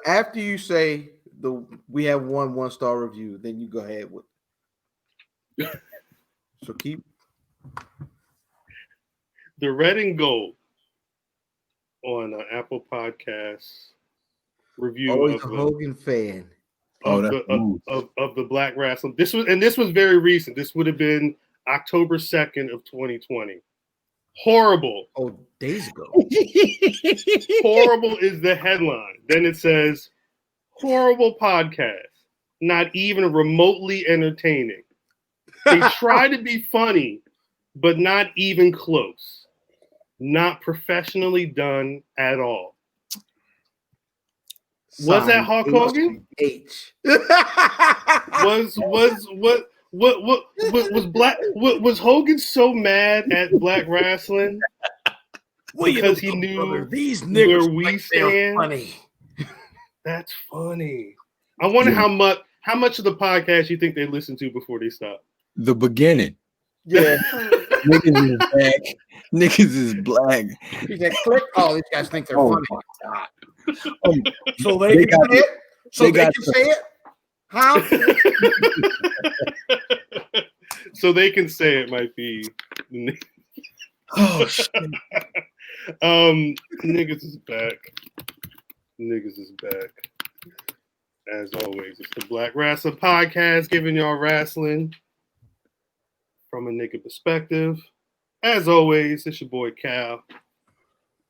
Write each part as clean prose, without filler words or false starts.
after you say we have one star review, then you go ahead with. So keep the red and gold on Apple Podcasts review. Always a Hogan fan. Of the Black Rasslin. This was very recent. This would have been October 2nd of 2020. Horrible. Oh, days ago. Horrible is the headline. Then it says, horrible podcast. Not even remotely entertaining. They try to be funny, but not even close. Not professionally done at all. Was that Hulk Hogan? H. Was Hogan so mad at Black Rasslin because he knew brother, these niggas where we stand? Funny. That's funny. I wonder how much of the podcast you think they listened to before they stopped. The beginning. Yeah. Niggas is black. Niggas is black. He said, click. Oh, these guys think they're funny. So they can say it? So they can say it? How? So they can say it might be. Oh, shit. Niggas is back. Niggas is back. As always, it's the Black Rasslin Podcast, giving y'all wrestling from a nigga perspective. As always, it's your boy Khal.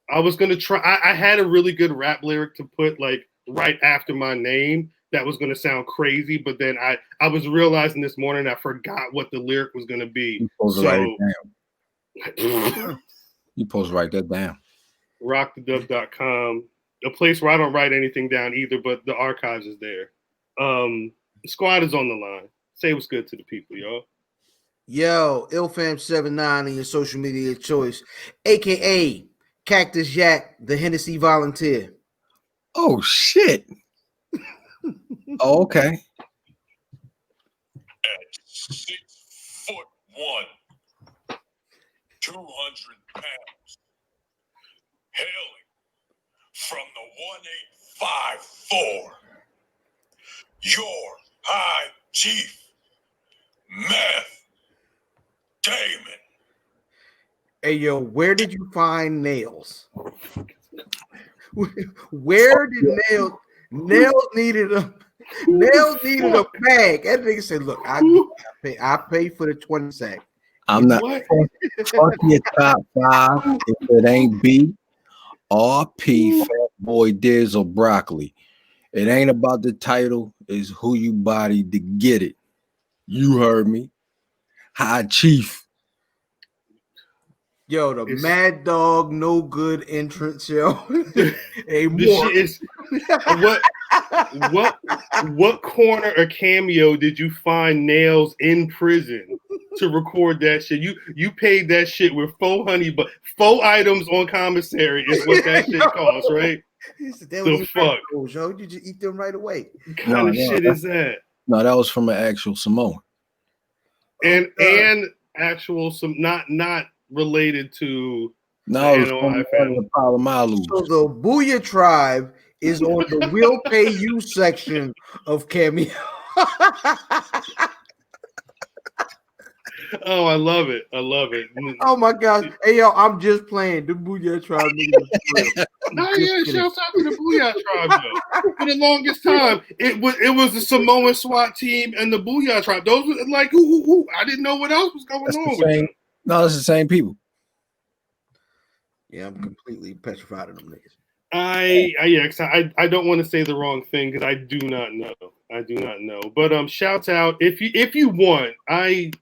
I was gonna try. I had a really good rap lyric to put like right after my name that was gonna sound crazy, but then I was realizing this morning I forgot what the lyric was gonna be. You supposed to write that down. RockTheDub.com, a place where I don't write anything down either, but the archives is there. The squad is on the line. Say what's good to the people, y'all. Yo, IlFam79 on your social media choice, aka Cactus Jack, the Hennessy volunteer. Oh shit. Oh, okay. At 6'1", 200 pounds, hailing from the 1854, your high chief, Matth Damon. Hey, yo, where did you find nails? Where did nails needed a bag? That nigga said, look, I pay for the 20 sack. I'm not fuck your top five if it ain't B, RP, Fat Boy Diz, or Broccoli. It ain't about the title, it's who you body to get it. You heard me. High Chief. Yo, the Mad Dog no good entrance, yo. Hey, what corner or cameo did you find Nails in prison to record that shit? You paid that shit with 400, but 4 items on commissary is what that shit costs, right? The fuck, yo, you just eat them right away. What kind of shit is that? No, that was from an actual Samoan. And actual not related to the Palomalu. So the Booyah tribe is on the will pay you section of Cameo. Oh, I love it. Oh my God. Hey yo, I'm just playing the Booyah tribe. No, yeah, shouts out to the Booyah tribe though. For the longest time, it was the Samoan SWAT team and the Booyah tribe. Those were like who. I didn't know what else was going on with them. No, it's the same people. Yeah, I'm completely petrified of them niggas. I don't want to say the wrong thing because I do not know. But shouts out if you want. I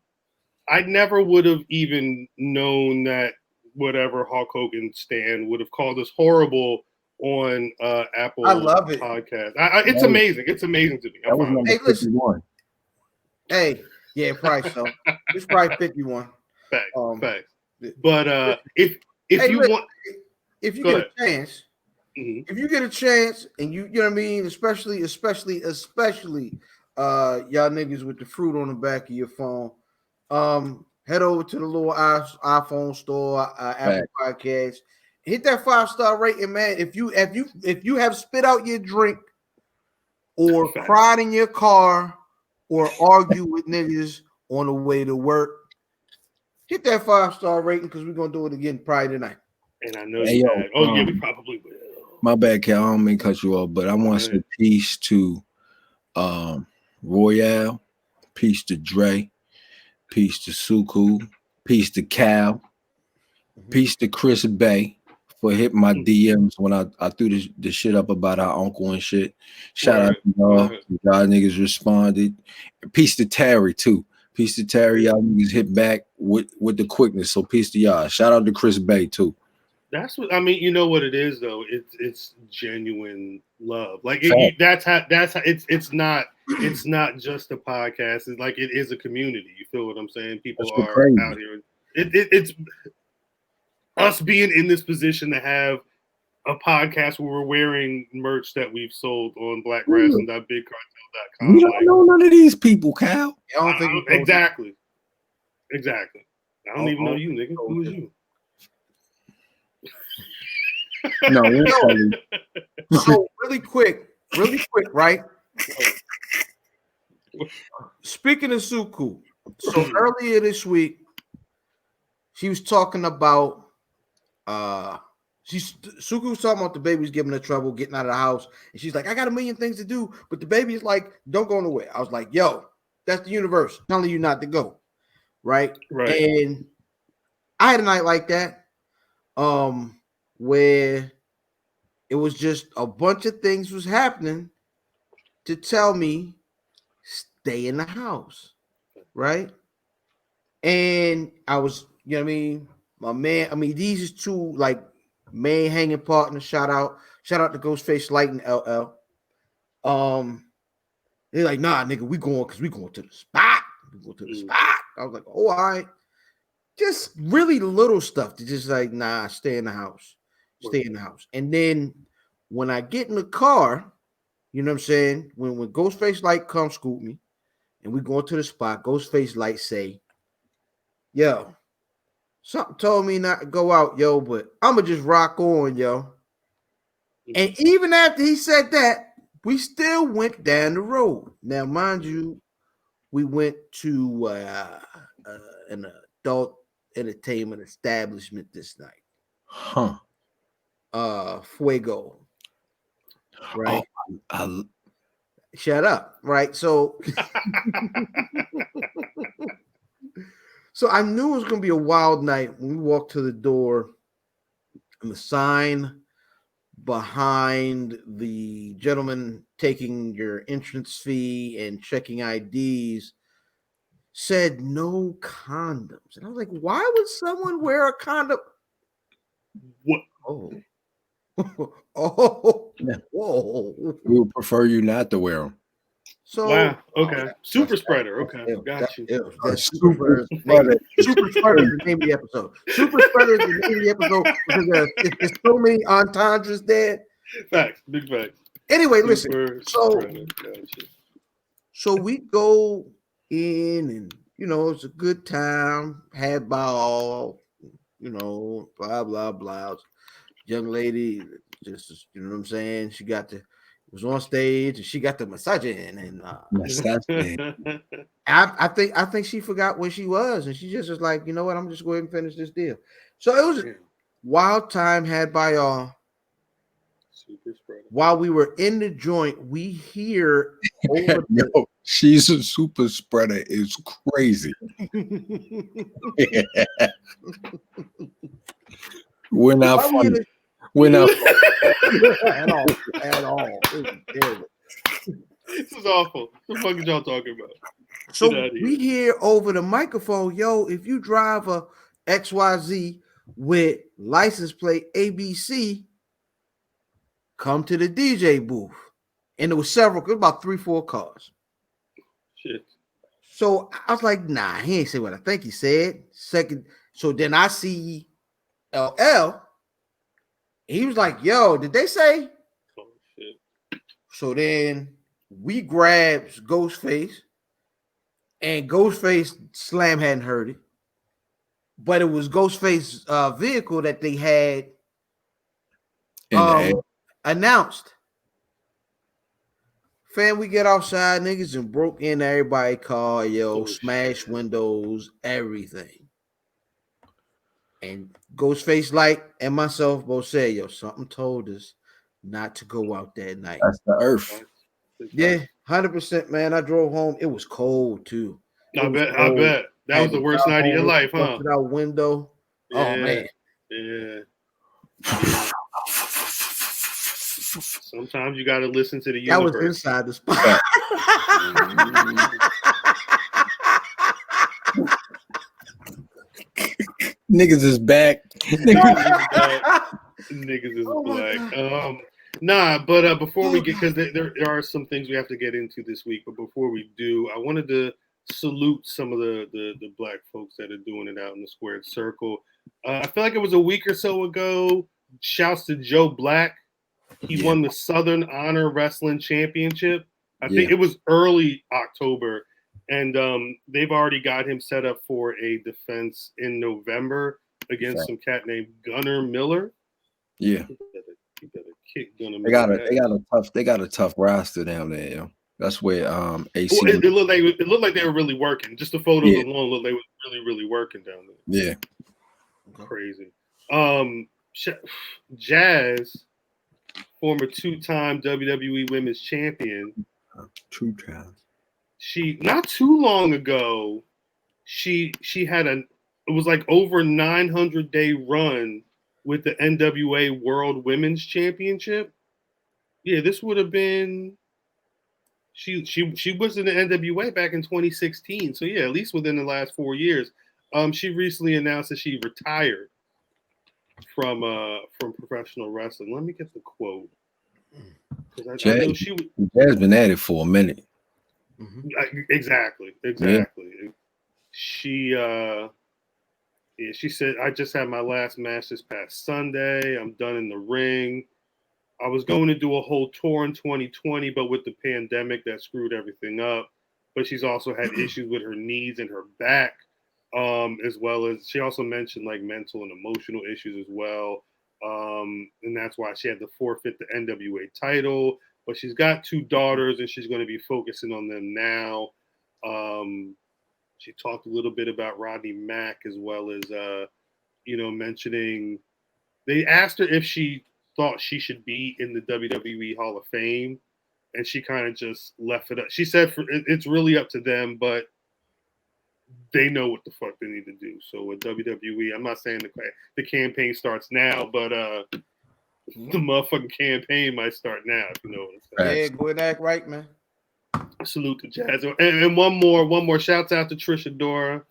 never would have even known that whatever Hulk Hogan stan would have called us horrible on Apple. I love it. Podcast. It's amazing. It's amazing to me. Hey, listen. Hey, yeah, probably so. It's probably 51. Facts. But if you want, if you get a chance, if you get a chance, and you know what I mean, especially y'all niggas with the fruit on the back of your phone, head over to the little iPhone store, Apple Podcasts, hit that 5-star rating, man. If you have spit out your drink or cried in your car or argued with niggas on the way to work, hit that 5-star rating because we're gonna do it again probably tonight. And I know you had. Oh yeah, we probably will. My bad, Cal. I don't mean to cut you off, but I want to say peace to Royale, peace to Dre, peace to Suku, peace to Cal, peace to Chris Bay for hitting my DMs when I threw the shit up about our uncle and shit. Shout out to y'all. Y'all niggas responded. Peace to Terry too. Peace to Terry. Y'all niggas hit back with the quickness. So peace to y'all. Shout out to Chris Bay too. That's what I mean. You know what it is though. It's genuine love. Like that's how it's not just a podcast. It's like it is a community. You feel what I'm saying? People are crazy out here. It's us being in this position to have a podcast where we're wearing merch that we've sold on blackwrestling.bigcartel.com. We don't know none of these people, Cal. I don't think exactly. I don't even know you, nigga. Who is you? No, so really quick, right? Speaking of Suku, so earlier this week, she was talking about Suku was talking about the baby's giving her trouble getting out of the house, and she's like, I got a million things to do, but the baby's like, don't go nowhere. I was like, yo, that's the universe telling you not to go, right? And I had a night like that, where it was just a bunch of things was happening to tell me stay in the house, right? And I was, you know what I mean? My man, I mean, these is two like main hanging partners. Shout out to Ghostface Light and LL. They're like, nah, nigga, we going to the spot. We go to the spot. I was like, oh, all right. Just really little stuff to just like, nah, stay in the house. Stay in the house. And then when I get in the car, you know what I'm saying? When Ghostface Light comes scoop me and we go to the spot, Ghostface Light say, yo, something told me not to go out, yo, but I'ma just rock on, yo. And even after he said that, we still went down the road. Now, mind you, we went to an adult entertainment establishment this night. Fuego. Right. Shut up. Right. So so I knew it was gonna be a wild night when we walked to the door and the sign behind the gentleman taking your entrance fee and checking IDs said no condoms. And I was like, why would someone wear a condom? What? Oh. Oh, whoa. We would prefer you not to wear them. So, wow. Okay. Super spreader. Okay. Got you. Super spreader. Super spreader is the name of the episode. Super spreader is the name of the episode because there's so many entendres there. Facts. Big facts. Anyway, listen. So we go in and, you know, it's a good time, had ball, you know, blah, blah, blah. Young lady, just, you know what I'm saying? She was on stage and she got the massaging and I think she forgot where she was and she just was like, you know what, I'm just going to go ahead and finish this deal. So it was a wild time had by all. Super spreader. While we were in the joint, we hear over Yo, she's a super spreader is crazy. We're not funny. We're not at all. This is awful. What the fuck are y'all talking about? So we hear over the microphone, yo, if you drive a XYZ with license plate ABC, come to the DJ booth. And there was about 3-4 cars. Shit. So I was like, nah, he ain't say what I think he said. Second, so then I see LL. He was like, yo, did they say? Oh, shit. So then we grabbed Ghostface, and Ghostface Slam hadn't heard it, but it was Ghostface's vehicle that they had Announced. Fam, we get outside, niggas, and broke in everybody's car, smashed windows, everything. And Ghostface Light and myself both said, something told us not to go out that night. That's the earth. Yeah, 100%, man. I drove home. It was cold, too. I bet. That was the worst night of your life, huh? Out window. Yeah. Oh, man. Yeah. Sometimes you got to listen to the universe. That was inside the spot. Niggas is back. Niggas is black. Nah, but before we get, because there are some things we have to get into this week, but before we do, I wanted to salute some of the black folks that are doing it out in the squared circle. I feel like it was a week or so ago. Shouts to Joe Black. He won the Southern Honor Wrestling Championship. I think it was early October, and they've already got him set up for a defense in November against some cat named Gunnar Miller. Yeah, he better kick Gunnar Miller. They got a tough roster down there, yo. That's where AC. Well, it looked like they were really working. Just the photos alone looked like they were really, really working down there. Yeah, crazy. Jazz, former two-time WWE Women's Champion. 2 times. She not too long ago, she had it was like over 900-day run with the NWA World Women's Championship. Yeah, this would have been she was in the NWA back in 2016. So yeah, at least within the last 4 years. She recently announced that she retired from professional wrestling. Let me get the quote. I know Jazz been at it for a minute. Mm-hmm. Exactly. Yeah. She said, I just had my last match this past Sunday. I'm done in the ring. I was going to do a whole tour in 2020, but with the pandemic, that screwed everything up. But she's also had issues with her knees and her back, as well as she also mentioned like mental and emotional issues as well. And that's why she had to forfeit the NWA title. But she's got 2 daughters, and she's going to be focusing on them now. She talked a little bit about Rodney Mack as well as, mentioning they asked her if she thought she should be in the WWE Hall of Fame, and she kind of just left it up. She said it's really up to them, but they know what the fuck they need to do. So with WWE, I'm not saying the campaign starts now, but the motherfucking campaign might start now, if you know what I'm saying. Yeah, go ahead and act right, man. Salute to Jazz. And one more shouts out to Trisha Dora.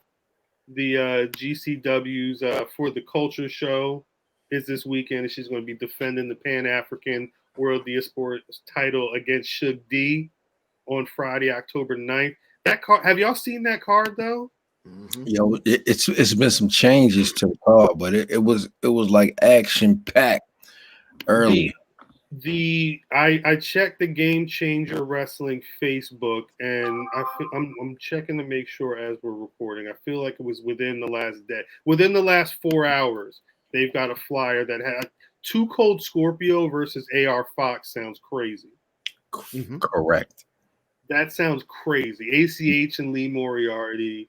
The GCW's For the Culture show is this weekend, and she's going to be defending the Pan-African World Diaspora title against Shug D on Friday, October 9th. That card, have y'all seen that card though? Mm-hmm. Yo, it's been some changes to the card, but it was like action packed early. I checked the Game Changer Wrestling Facebook, and I'm checking to make sure as we're recording. I feel like it was within the last 4 hours. They've got a flyer that had Too Cold Scorpio versus AR Fox. Sounds crazy. Mm-hmm. Correct. That sounds crazy. ACH and Lee Moriarty,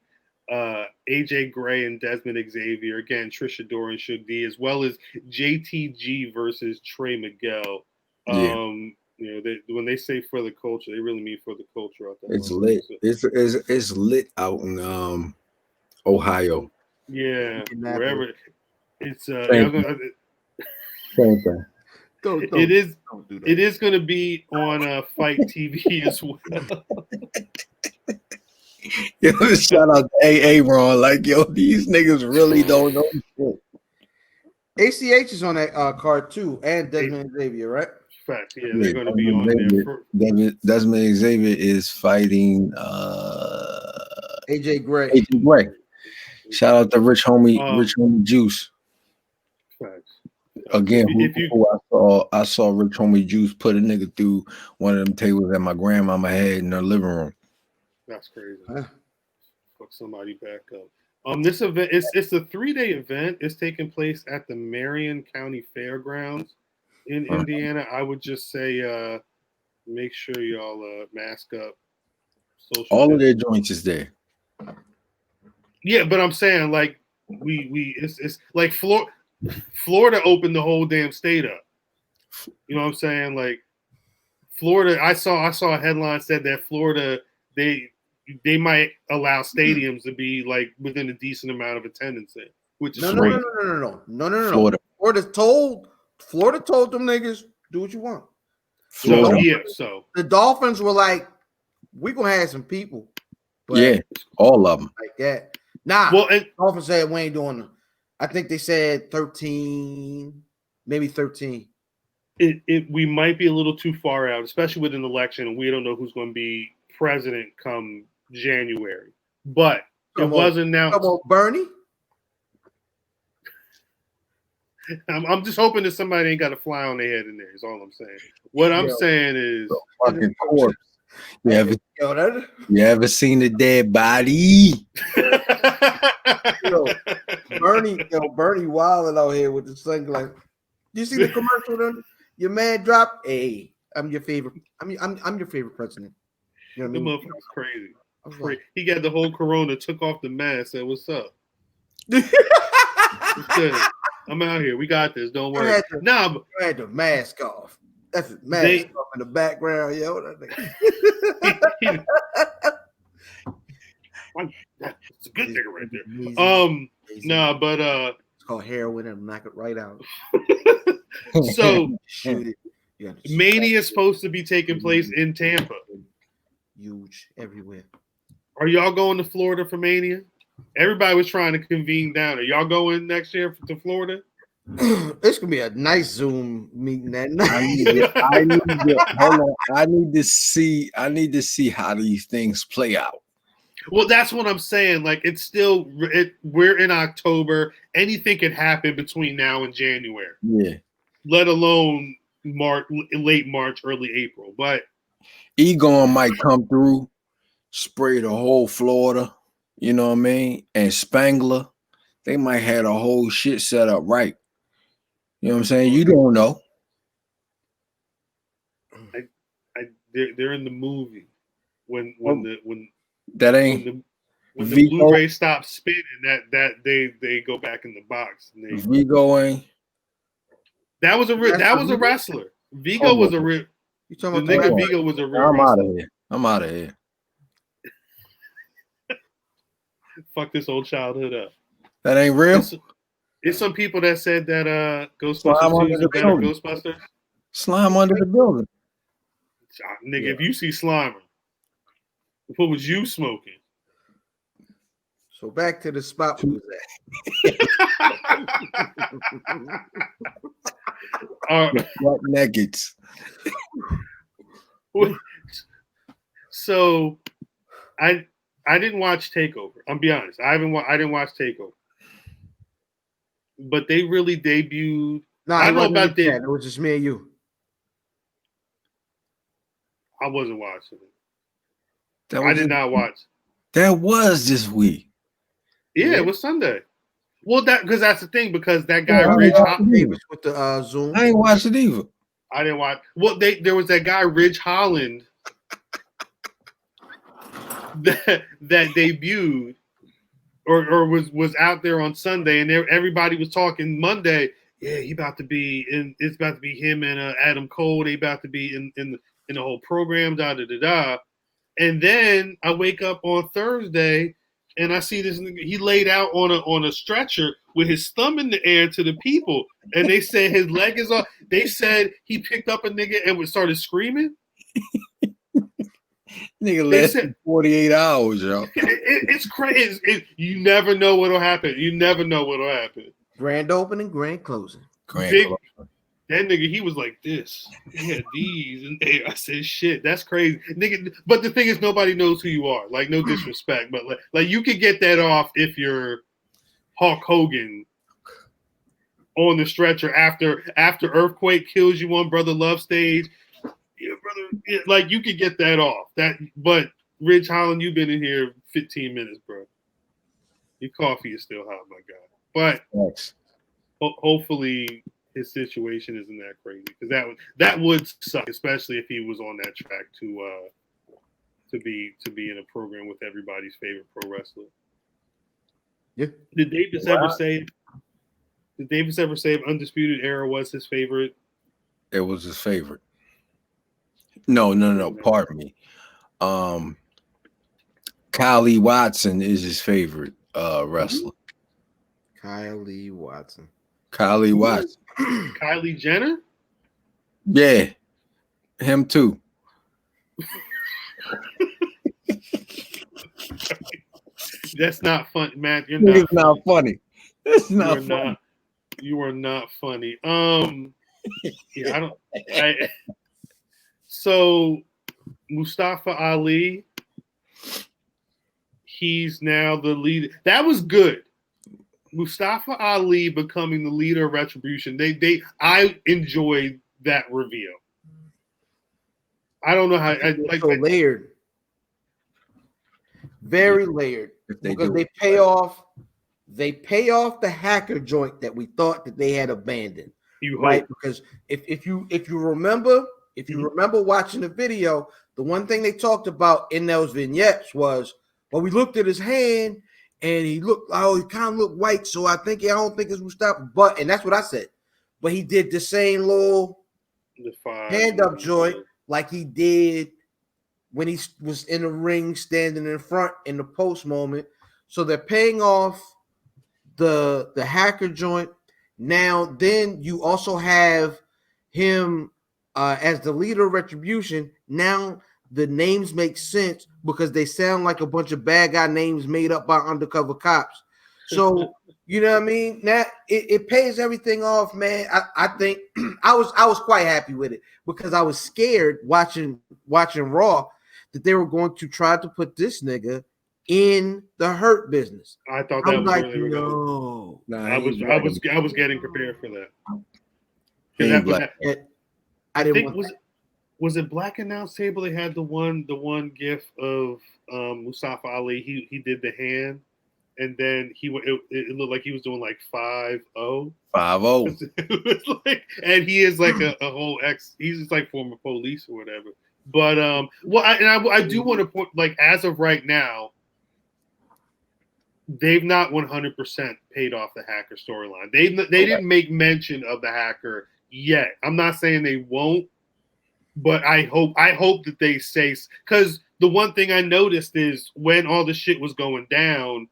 AJ Gray and Desmond Xavier. Again, Trisha Dora and Shug D, as well as JTG versus Trey Miguel. When they say for the culture, they really mean for the culture out there. It's lit. It's lit out in Ohio. Yeah, wherever. It's same thing. It is going to be on Fight TV as well. Yo, shout out to AA Ron. Like, yo, these niggas really don't know shit. ACH is on that card too, and Desmond Xavier, right? Facts. Yeah, they're going to be on there. Desmond Xavier is fighting AJ Gray. AJ Gray. Shout out to Rich Homie Juice. Facts. Again, I saw Rich Homie Juice put a nigga through one of them tables that my grandmama had in her living room. That's crazy. Fuck somebody back up. This event it's a 3-day event. It's taking place at the Marion County Fairgrounds. in Indiana, I would just say make sure y'all mask up. All of their joints is there. Yeah, but I'm saying like it's like Florida opened the whole damn state up. You know what I'm saying? Like Florida, I saw a headline said that Florida they might allow stadiums to be like within a decent amount of attendance in, which is No. Florida. Florida told them niggas, do what you want. Florida. So the Dolphins were like, we gonna have some people. But Yeah, all of them. like that. Nah, well, and Dolphins said we ain't doing them. I think they said 13, maybe 13. we might be a little too far out, especially with an election, and we don't know who's going to be president come January. But it was announced. Come on, Bernie. I'm just hoping that somebody ain't got a fly on their head in there. Is all I'm saying. What I'm saying is, fucking corpse. You ever seen a dead body? Bernie wilding out here with the sunglasses. You see the commercial? Then your man dropped. Hey, I'm your favorite. I'm your favorite president. You know what I mean? Motherfucker's crazy. He got the whole corona, took off the mask, said, "What's up?" I'm out here. We got this. Don't worry. I had the mask off. That's a mask off in the background, yo. It's a good nigga right there. But it's called heroin and knock it right out. So shoot it. Mania is supposed to be taking place in Tampa. Huge everywhere. Are y'all going to Florida for Mania? Everybody was trying to convene down. Are y'all going next year to Florida? It's gonna be a nice Zoom meeting that night. I need to see how these things play out. Well, that's what I'm saying. Like, it's still we're in October. Anything can happen between now and January. Yeah. Let alone late March, early April. But Egon might come through, spray the whole Florida. You know what I mean? And Spangler, they might have a whole shit set up right. You know what I'm saying? You don't know. They're in the movie when the Blu-ray stops spinning, that they go back in the box. And Vigo ain't. That was a wrestler. Vigo was a real. You talking the about nigga Vigo was a real. I'm out of here. Fuck this old childhood up. That ain't real. It's some people that said that Ghostbusters 2 is a better Ghostbusters. Slime under the building. Nigga, if you see Slimer, what was you smoking? So back to the spot we was at. What nuggets? So, I didn't watch Takeover. I'll be honest. I didn't watch Takeover. But they really debuted. I don't know about that. It was just me and you. I wasn't watching it. I did not watch. That was this week. Yeah, it was Sunday. Well, because that's the thing. Because that guy Ridge Holland with the Zoom. I ain't watched it either. I didn't watch. Well, there was that guy Ridge Holland that debuted or was out there on Sunday, and everybody was talking Monday. Yeah, he about to be in. It's about to be him and Adam Cole. They about to be in the whole program. Da da da da. And then I wake up on Thursday and I see this nigga. He laid out on a stretcher with his thumb in the air to the people, and they said his leg is off. They said he picked up a nigga and started screaming. Nigga lasted 48 hours, yo. It's crazy. You never know what'll happen. Grand opening, grand closing. That nigga, he was like this. He had these, and I said, "Shit, that's crazy, nigga." But the thing is, nobody knows who you are. Like, no disrespect, but like you could get that off if you're Hulk Hogan on the stretcher after Earthquake kills you on Brother Love stage. Yeah, brother. Yeah, like you could get that off. But Ridge Holland, you've been in here 15 minutes, bro. Your coffee is still hot, my guy. But hopefully his situation isn't that crazy, because that would suck, especially if he was on that track to be in a program with everybody's favorite pro wrestler. Yeah. Did Davis ever say if Undisputed Era was his favorite? It was his favorite. No. Pardon me. Kylie Watson is his favorite wrestler. Kylie Watson. Kylie Jenner? Yeah. Him too. That's not fun, Matt. You're It's not funny. It's not funny. funny. You are not funny. Yeah, so Mustafa Ali, he's now the leader. That was good. Mustafa Ali becoming the leader of Retribution. I enjoyed that reveal. I don't know how layered. Very layered. Because they pay off the hacker joint that we thought that they had abandoned. Right? Because if you remember watching the video, the one thing they talked about in those vignettes was, well, we looked at his hand and he kind of looked white, so I don't think it's Mustafa. And that's what I said. But he did the same little hand up joint like he did when he was in the ring standing in front in the post moment. So they're paying off the hacker joint. Now, then you also have him as the leader of Retribution. Now the names make sense because they sound like a bunch of bad guy names made up by undercover cops. So you know what I mean? Now it pays everything off, man. I think I was quite happy with it because I was scared watching Raw that they were going to try to put this nigga in the Hurt Business. I thought that was like, really no. I was getting prepared for that. I didn't. Was it Black Announce Table? They had the one gif of Mustafa Ali. He did the hand, and then it looked like he was doing like 5-0. 5-0. It was like, and he is like a whole he's just like former police or whatever. But I do want to point, like, as of right now, they've not 100% paid off the hacker storyline. They didn't make mention of the hacker yet. I'm not saying they won't, but I hope that they say, because the one thing I noticed is when all the shit was going down,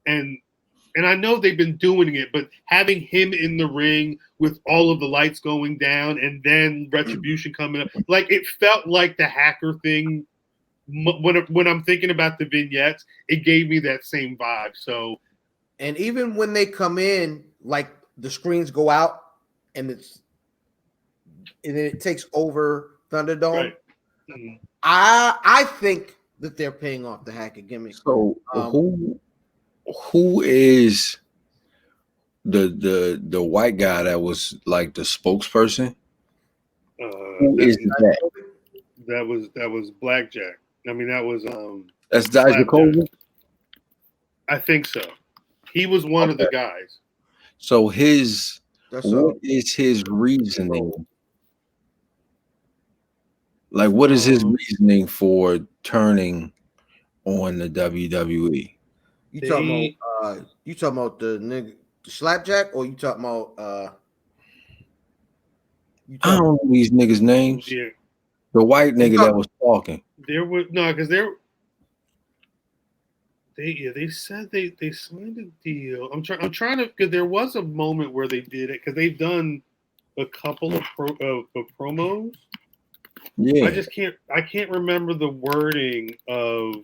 and I know they've been doing it, but having him in the ring with all of the lights going down and then Retribution coming up, like, it felt like the hacker thing. When I'm thinking about the vignettes, it gave me that same vibe. So, and even when they come in, like, the screens go out and it takes over Thunderdome. Right. Mm-hmm. I think that they're paying off the hacker gimmick. So who is the white guy that was like the spokesperson? Who is that? That was Blackjack. I mean, that was that's Dijakovic? I think so. He was one of the guys. So what is his reasoning? Like, what is his reasoning for turning on the WWE? You talking about the nigga, the Slapjack, or you talking about I don't know these niggas' names. Yeah. The white nigga that was talking. There was because they said they signed a deal. I'm trying to, because there was a moment where they did it, because they've done a couple of promos. Yeah. I can't remember the wording of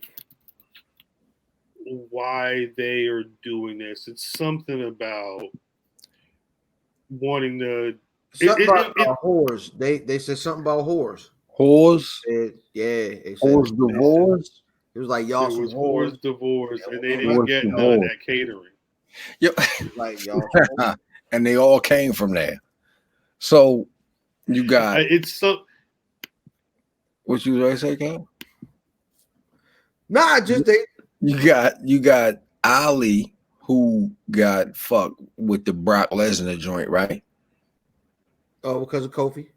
why they are doing this. It's something about wanting to about whores. They said something about whores. Whores? Whores divorce. It was like y'all some whores divorce, and they didn't get none of that catering. Yep. Like y'all, and they all came from there. So you got it's so. What you gonna say, Cam? Nah, just you got Ali, who got fucked with the Brock Lesnar joint, right? Oh, because of Kofi.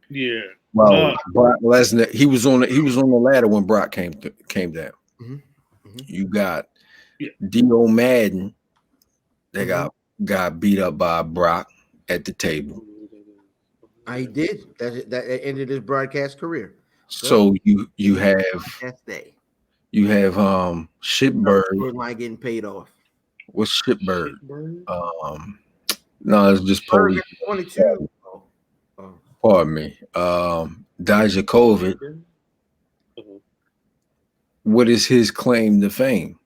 Yeah. Well, Brock Lesnar, he was on the ladder when Brock came down. Mm-hmm. Mm-hmm. You got Yeah. Dio Madden. They Mhm. got beat up by Brock at the table. I did. That ended his broadcast career. So you have That day. Shitbird. Line getting paid off. What's Shitbird? Shitbird? No, it's just police. 22. Oh. Pardon me. Dijakovic. Uh-huh. What is his claim to fame?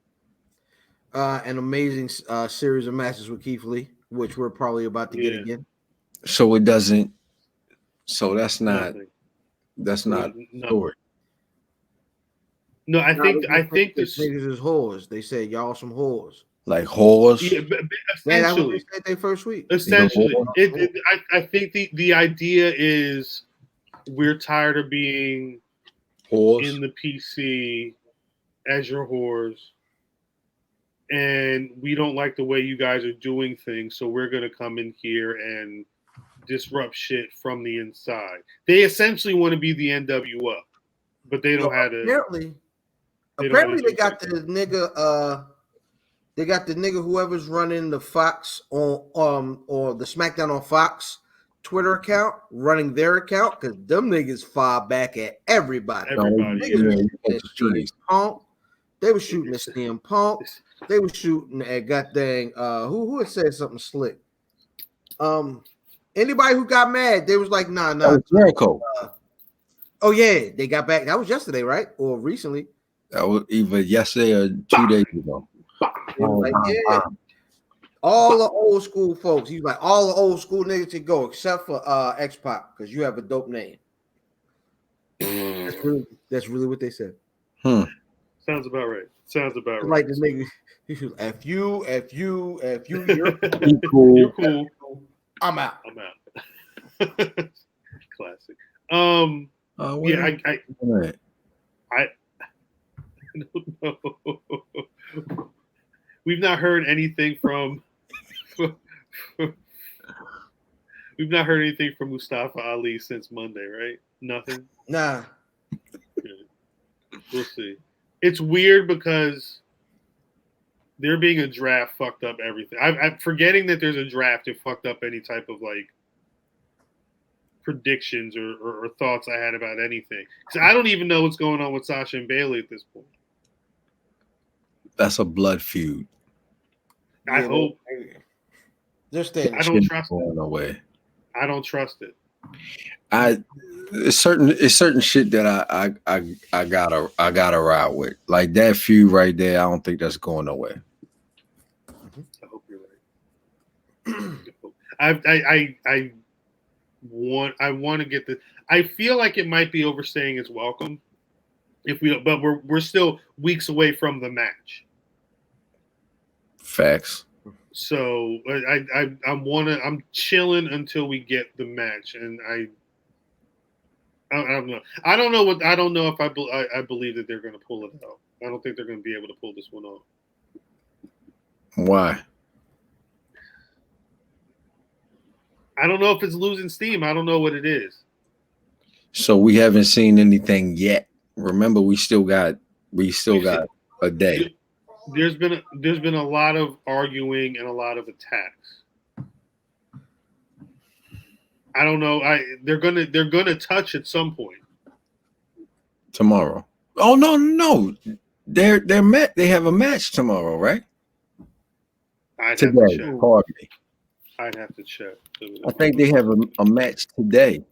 An amazing series of matches with Keith Lee, which we're probably about to get again. So it doesn't. So that's not. Nothing. That's not story. No, I think this niggas is whores. They said y'all some whores. Like whores. Yeah, That's what they said their first week. Essentially, I think the idea is we're tired of being whores in the PC as your whores, and we don't like the way you guys are doing things, so we're gonna come in here and disrupt shit from the inside. They essentially want to be the NWO, but they don't have to. Apparently, they got the nigga. They got the nigga whoever's running the Fox on or the Smackdown on Fox Twitter account running their account because them niggas fire back at everybody. Punk. They were shooting at CM Punk. They were shooting at goddamn who had said something slick. Anybody who got mad, they was like, nah. Jericho. Oh yeah, they got back. That was yesterday, right? Or recently. That was either yesterday or 2 days ago. Like, yeah. All the old school folks. He's like, all the old school niggas should go except for X-Pac because you have a dope name. That's really what they said. Sounds about right. Like the nigga, if you, you're cool. I'm out. Classic. Yeah, I don't know. We've not heard anything from Mustafa Ali since Monday, right? Nothing. Nah. We'll see. It's weird because there being a draft fucked up everything. I'm forgetting that there's a draft. It fucked up any type of like predictions or thoughts I had about anything. Because I don't even know what's going on with Sasha and Bayley at this point. That's a blood feud. I hope. They're staying. I don't trust it. No way. I don't trust it. It's certain shit that I gotta ride with. Like that feud right there, I don't think that's going nowhere. I hope you're right. I want to get the. I feel like it might be overstaying its welcome if we, but we're still weeks away from the match. Facts. So I'm chilling until we get the match, and I don't know. I don't know if I believe that they're going to pull it out. I don't think they're going to be able to pull this one off. Why? I don't know if it's losing steam. I don't know what it is. So we haven't seen anything yet. Remember, we still got a day. There's been a lot of arguing and a lot of attacks. I don't know. They're gonna touch at some point tomorrow. Oh no. They have a match tomorrow, right? Today. Pardon me. I'd have to check. I think they have a match today.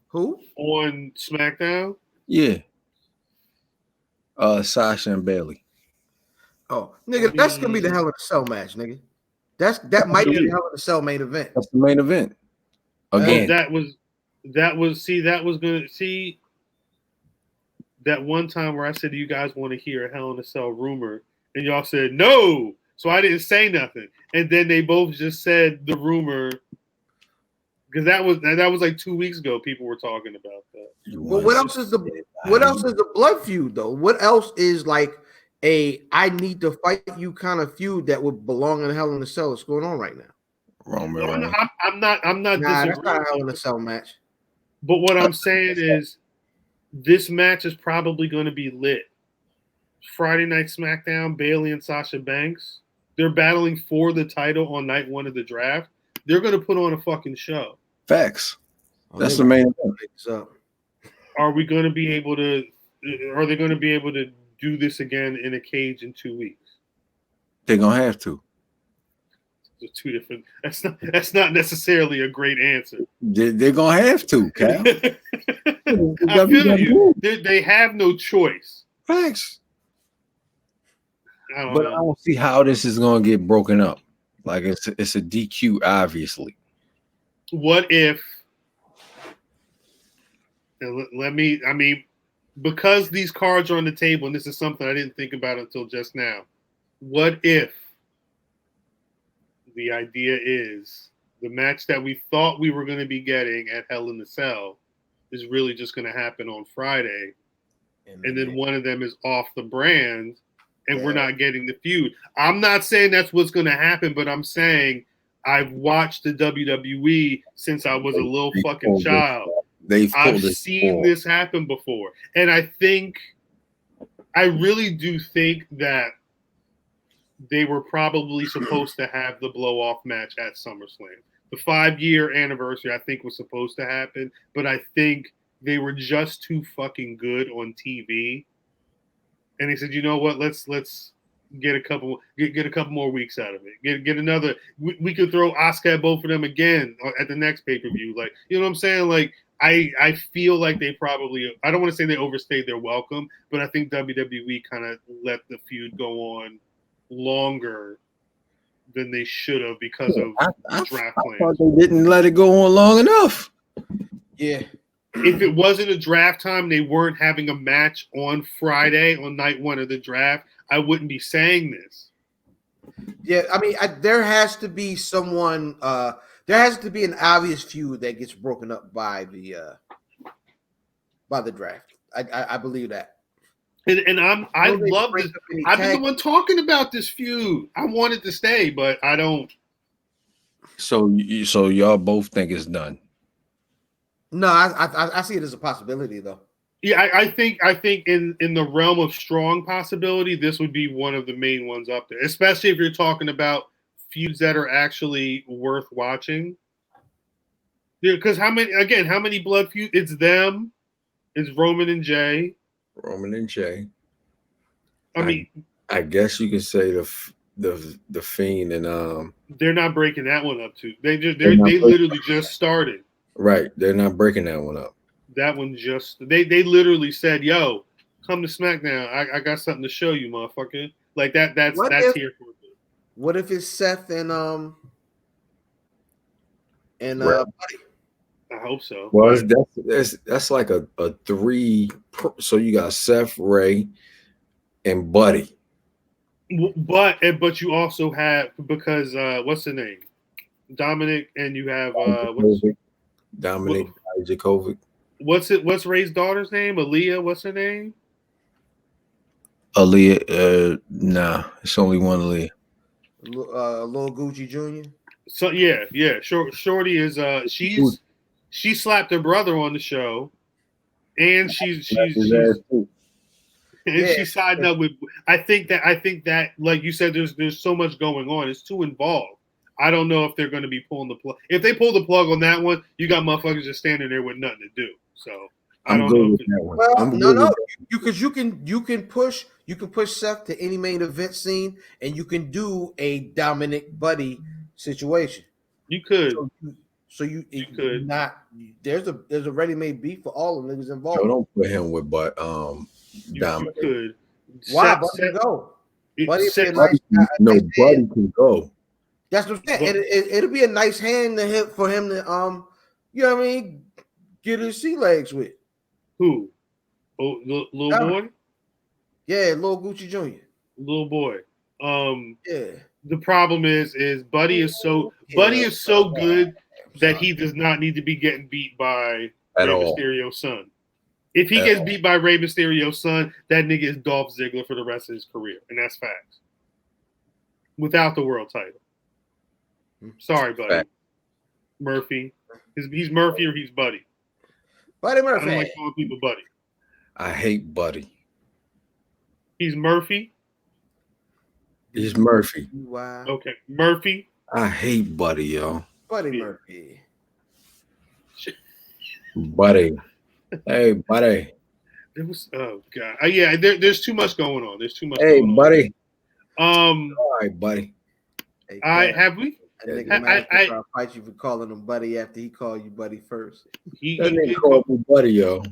Who? On SmackDown? Yeah. Sasha and Bayley. Oh, nigga, that's gonna be the Hell in a Cell match, nigga. That might be the Hell in a Cell main event. That's the main event. Again. That was gonna see that one time where I said, "Do you guys want to hear a Hell in a Cell rumor?" And y'all said no. So I didn't say nothing. And then they both just said the rumor. Because that was like 2 weeks ago. People were talking about that. Well, what else is the blood feud though? What else is like a I need to fight you kind of feud that would belong in Hell in a Cell that's going on right now? Roman No, Reigns. I'm not Nah, that's disagreeing. not a Hell in a Cell match. But what I'm saying is, this match is probably going to be lit. Friday Night SmackDown, Bayley and Sasha Banks. They're battling for the title on night 1 of the draft. They're going to put on a fucking show. Facts. Oh, That's they the main gonna thing. pick this up. Are we going to be able to? Are they going to be able to do this again in a cage in 2 weeks? They're gonna have to. They're two different. That's not necessarily a great answer. They're gonna have to, Cal. I feel you. They have no choice. Facts. I don't But know. I don't see how this is gonna get broken up. Like it's a DQ, obviously. What if? Because these cards are on the table, and this is something I didn't think about until just now. What if the idea is the match that we thought we were going to be getting at Hell in a Cell is really just going to happen on Friday, and then one of them is off the brand, and we're not getting the feud? I'm not saying that's what's going to happen, but I'm saying I've watched the WWE since I was a little fucking child. I've seen this happen before. And I really do think that they were probably supposed to have the blow-off match at SummerSlam. The 5-year anniversary, I think, was supposed to happen, but I think they were just too fucking good on TV. And they said, you know what, let's get a couple more weeks out of it. Get another. We could throw Asuka at both of them again at the next pay-per-view. Like, you know what I'm saying? Like, I feel like they probably, I don't want to say they overstayed their welcome, but I think WWE kind of let the feud go on longer than they should have because of draft plans. I thought they didn't let it go on long enough. Yeah. If it wasn't a draft time, they weren't having a match on Friday on night 1 of the draft, I wouldn't be saying this. Yeah, I mean, there has to be someone. There has to be an obvious feud that gets broken up by the draft. I believe that. And I love this. I've been the one talking about this feud. I want it to stay, but I don't. So y'all both think it's done? No, I see it as a possibility, though. Yeah, I think in the realm of strong possibility, this would be one of the main ones up there, especially if you're talking about feuds that are actually worth watching. Yeah, because how many blood feuds? It's them, it's Roman and Jay. I guess you could say the Fiend and they're not breaking that one up too. They literally just started. Right, they're not breaking that one up. That one just they literally said, "Yo, come to SmackDown. I got something to show you, motherfucker." Like that's here for it. What if it's Seth and Buddy? I hope so. Well, that's like a 3. So you got Seth, Ray, and Buddy. But you also have, because what's the name? Dominic, and you have Dominic Dijakovic. What's Ray's daughter's name? Aaliyah. What's her name? Aaliyah. Nah, it's only one Aaliyah. Lil Gucci Jr. So yeah. Shorty is she slapped her brother on the show, and she's siding up with. I think that like you said, there's so much going on. It's too involved. I don't know if they're going to be pulling the plug. If they pull the plug on that one, you got motherfuckers just standing there with nothing to do. So I don't know. Well, no, because you can push Seth to any main event scene, and you can do a Dominic Buddy situation. You could. So you could not. There's a ready-made beef for all of them niggas involved. So don't put him with Dominic. You could. Why Buddy go? Buddy can go. That's what I'm saying. It'll be a nice hand to hit for him to you know what I mean, get his sea legs with. Who? Oh, little boy? Yeah, Lil Gucci Jr. Little boy. Yeah. The problem is Buddy is so good that he does not need to be getting beat by Rey Mysterio's son. If he gets beat by Rey Mysterio's son, that nigga is Dolph Ziggler for the rest of his career, and that's facts. Without the world title. Sorry, buddy. Fact. Murphy. He's Murphy or he's Buddy. Buddy I Murphy. don't like calling people Buddy. I hate Buddy. He's Murphy. He's Murphy. Wow. Okay, Murphy. I hate Buddy, yo. Buddy Yeah. Murphy. Buddy. Hey, Buddy. It was god. Yeah, there's too much going on. There's too much. Hey, going Buddy. On. All right, Buddy. Hey, I Cat, have we. that nigga I- Matth I- will fight you for calling him buddy after he called you buddy first. He That nigga did called me Buddy, yo.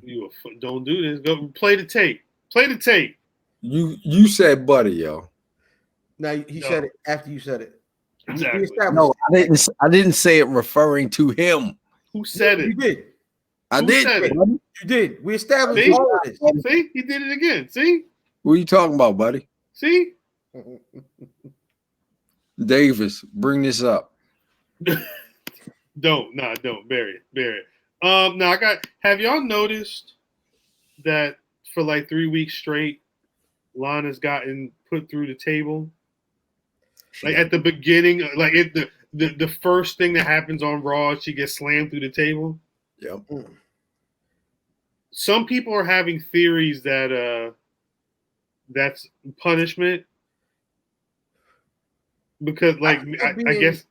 don't do this. Go play the tape. Play the tape. You said Buddy, yo. Now he No. said it after you said it. We Exactly. established No, it. I didn't say it referring to him. Who said You it? did. I Who did. said it? Buddy. You did. We established See? all of this. See, he did it again. See, What are you talking about, Buddy? see. Davis, bring this up. Don't bury it. Now I got. Have y'all noticed that for like 3 weeks straight, Lana's gotten put through the table? Like at the beginning, like the first thing that happens on Raw, she gets slammed through the table. Yep. Some people are having theories that that's punishment because, like, I guess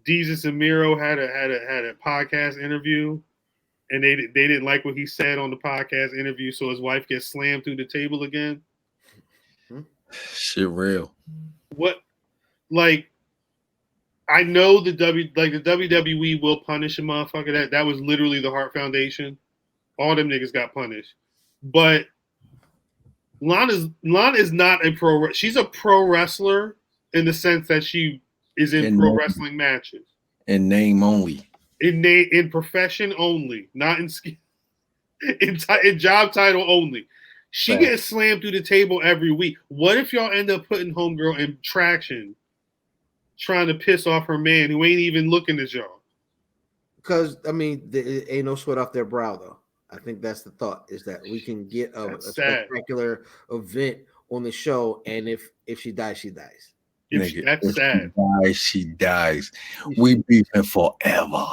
Jesus and Miro had a podcast interview, and they didn't like what he said on the podcast interview, so his wife gets slammed through the table again. Shit real. What, like, I know the WWE will punish a motherfucker. That was literally the Hart Foundation. All them niggas got punished, but Lana is not a pro. She's a pro wrestler in the sense that she is in pro wrestling matches. In name only. In profession only, not in skill. In job title only. She Right. gets slammed through the table every week. What if y'all end up putting homegirl in traction, trying to piss off her man who ain't even looking at y'all? Because I mean, there ain't no sweat off their brow, though. I think that's the thought, is that we can get a That's sad. spectacular event on the show, and if she dies, she dies. Nigga, That's if sad. she dies. We beefing forever.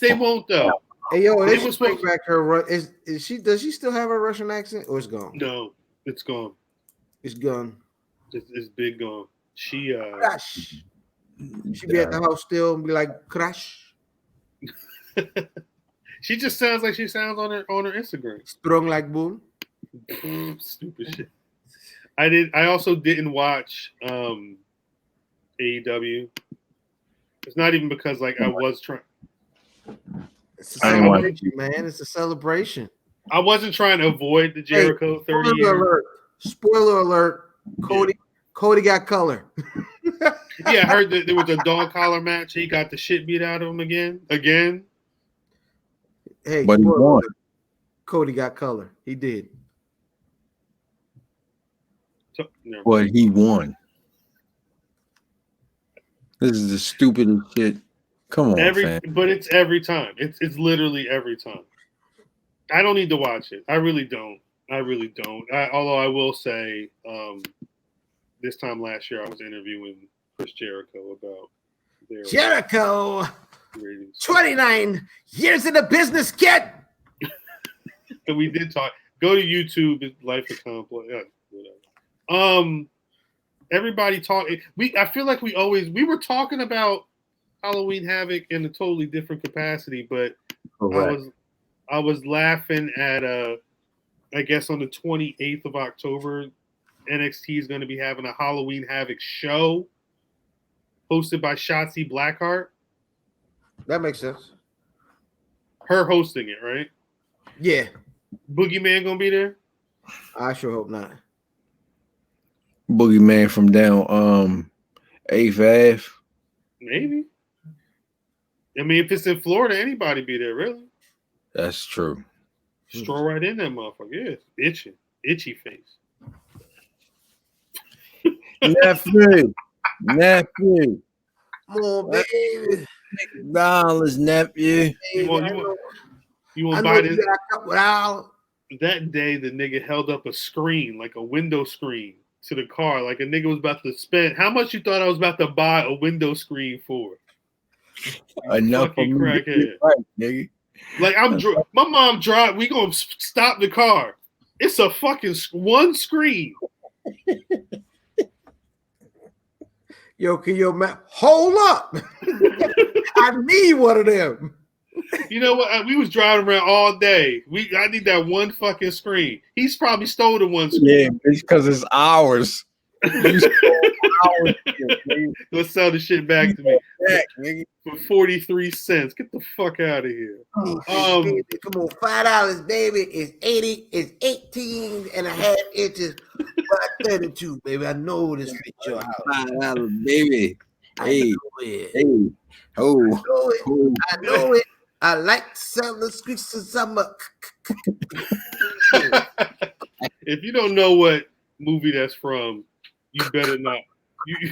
They won't though. Hey yo, They they was should bring back her. Is she? Does she still have a Russian accent, or it's gone? No, it's gone. It's gone. It's big gone. She Crash. She be at the house still and be like crash. she just sounds like she sounds on her Instagram. Strong like bull. Stupid shit. I also didn't watch AEW. It's not even because like I was trying. It's a I ain't watch celebration, man. It's a celebration. I wasn't trying to avoid the Jericho 30 Spoiler years. alert. Spoiler alert. Cody got color. Yeah, I heard that there was a dog collar match. He got the shit beat out of him again. Hey, But he spoiler won. alert. Cody got color. He did. So, never mind. But he won. This is the stupidest shit. Come on, fam. But it's every time. It's literally every time. I don't need to watch it. I really don't. Although I will say, this time last year I was interviewing Chris Jericho about their Jericho, ratings. 29 years in the business, kid. And we did talk. Go to YouTube. It's Life Accomplished. Whatever. Everybody talk. I feel like we were talking about Halloween Havoc in a totally different capacity, but Correct. I was laughing at I guess on the 28th of October, NXT is going to be having a Halloween Havoc show hosted by Shotzi Blackheart. That makes sense. Her hosting it, right? Yeah, Boogeyman gonna be there? I sure hope not. Boogeyman from down 8th Ave. Maybe. I mean, if it's in Florida, anybody be there, really. That's true. Stroll right in that motherfucker. Yeah, it's itchy face. Nephew. Come on, baby. $6, nephew. You want I to know buy you this? got a couple hours. That day, the nigga held up a screen, like a window screen, to the car like a nigga was about to spend. How much you thought I was about to buy a window screen for? Enough for Fucking me to crackhead. get right, nigga. Like my mom drive. We gonna stop the car. It's a fucking one screen. Yo, can your man hold up? I need one of them. You know what? We was driving around all day. I need that one fucking screen. He's probably stole the one screen. Yeah, because it's ours. You stole ours, nigga. Let's sell the shit back to me Back, nigga. for 43 cents. Get the fuck out of here. Baby, come on, $5, baby. It's 80, it's 18 and a half inches by 32, baby. I know this fits your house. $5, baby. Hey, I know it. hey, oh, I know it. oh. I know it. I like selling the streets of summer. If you don't know what movie that's from, you better not. You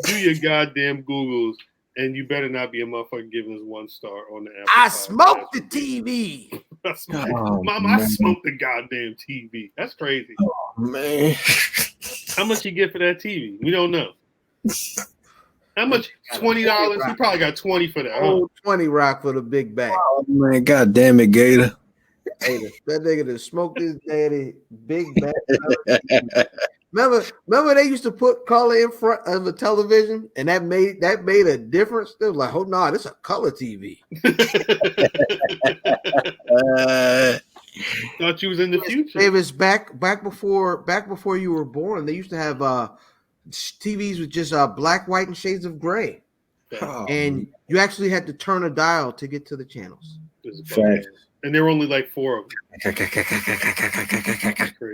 do your goddamn Googles, and you better not be a motherfucker giving us 1 star on the Apple I Podcast. smoked the TV. Mom, I smoked the goddamn TV. That's crazy. Man. How much you get for that TV? We don't know. How much? $20? He probably got 20 for that. Huh? Oh, 20 rock for the big bag. Oh, man, god damn it, Gator. Hey, that nigga that smoked his daddy big bag. Remember they used to put color in front of the television, and that made a difference. They was like, oh no, this is a color TV. Thought you was in the future. Davis, back before you were born, they used to have TVs with just black, white, and shades of gray, and you actually had to turn a dial to get to the channels. And there were only like 4 of them.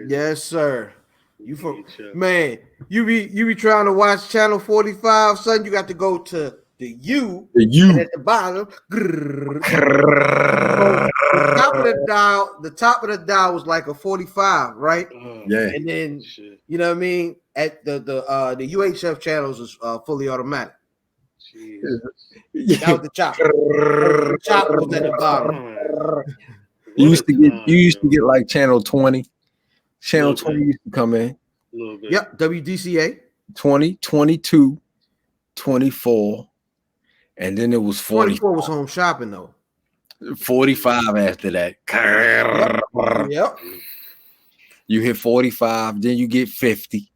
Yes, sir. Man, you be trying to watch channel 45, son. You got to go to the U. And at the bottom. The top of the dial was like a 45, right? Yeah. And then you know what I mean. At the UHF channels is fully automatic. That was the chop. The chop was at the bottom. You used to get like channel 20. Channel 20 used to come in. A little bit. Yep, WDCA. 20, 22, 24, and then it was 40. 24 was home shopping though. 45 after that. Yep. You hit 45, then you get 50.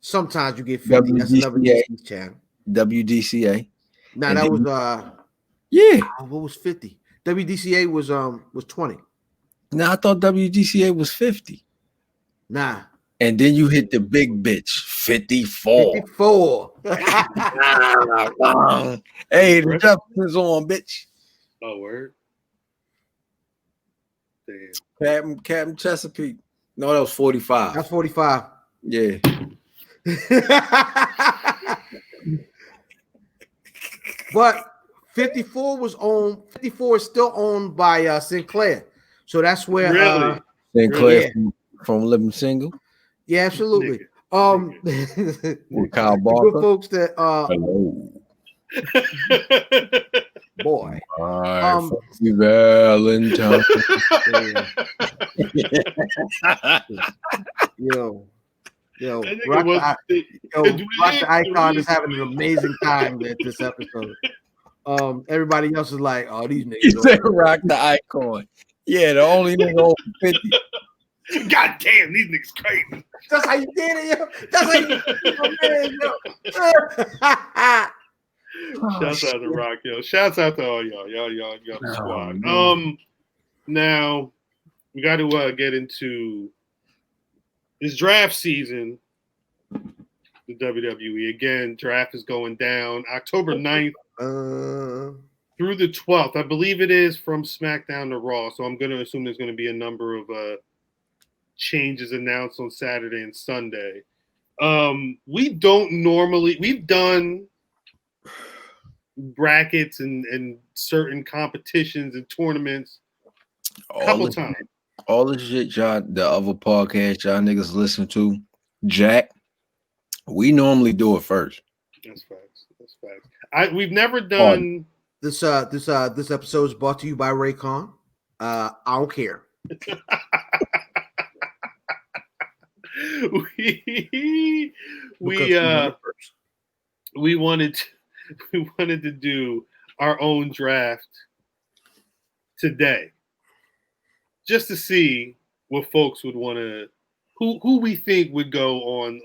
Sometimes you get 50. That's another DC channel. WDCA. Now that was what was 50? WDCA was 20. Now I thought WDCA was 50. Nah. And then you hit the big bitch, 54. 54. Hey, the Jefferson's on, bitch. Oh, word. Damn. Captain Chesapeake. No, that was 45. That's 45. Yeah. But 54 is still owned by Sinclair. So that's where Sinclair from Living Single. Yeah, absolutely. With Kyle Barker. Good folks that hello. Boy. Valentine. Yo, Rock the Icon is having an amazing time at this episode. Everybody else is like, oh, these niggas. He said Rock the Icon. Yeah, the only nigga over 50. God damn, these niggas crazy. That's how you did it, yo. That's how you did it, yo. Shouts out to Rock, yo. Shouts out to all y'all. Y'all the squad. Now we got to get into this draft season. The WWE again. Draft is going down October 9th through the 12th. I believe it is from Smackdown to Raw. So I'm going to assume there's going to be a number of changes announced on Saturday and Sunday. We've done brackets and certain competitions and tournaments a couple times. All the shit y'all, the other podcast y'all niggas listen to, Jack, we normally do it first. That's facts. We've never done this episode is brought to you by Raycon. I don't care. we wanted to do our own draft today, just to see what folks would want to, who we think would go on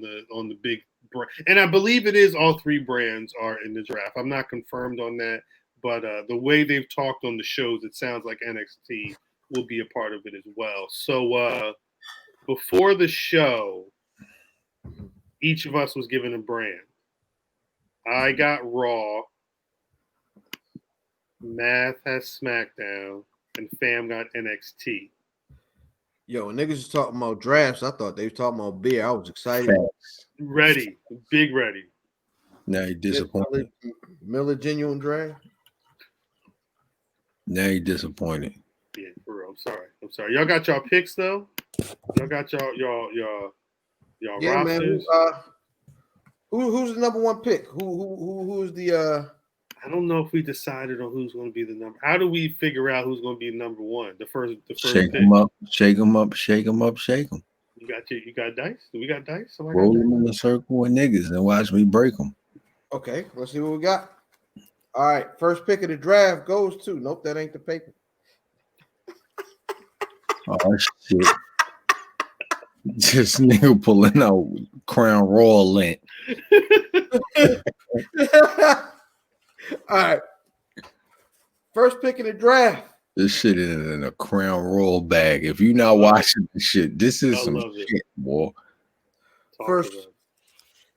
the big brand. And I believe it is all three brands are in the draft. I'm not confirmed on that, but the way they've talked on the shows, it sounds like NXT will be a part of it as well. So before the show, each of us was given a brand. I got Raw, Math has SmackDown, and Fam got NXT. Yo, niggas was talking about drafts. I thought they were talking about beer. I was excited. Facts. Ready, big ready. Now you disappointed. Miller genuine draft. Now you disappointed. Yeah, for real. I'm sorry. Y'all got y'all picks though. Y'all got y'all Yeah, rosters. man. Who's the number one pick? Who's the? I don't know if we decided on who's going to be the number. How do we figure out who's going to be number one? The first Shake pick. them up, shake them up, shake them up, shake them. You got dice? Do we got dice? Somebody Roll got them in a circle with niggas and watch me break them. Okay, let's see what we got. All right, first pick of the draft goes to. Nope, that ain't the paper. Oh shit! This nigga pulling out Crown Royal lint. All right, first pick of the draft. This shit is in a Crown Royal bag. If you not watching this shit, this is some shit, boy. First,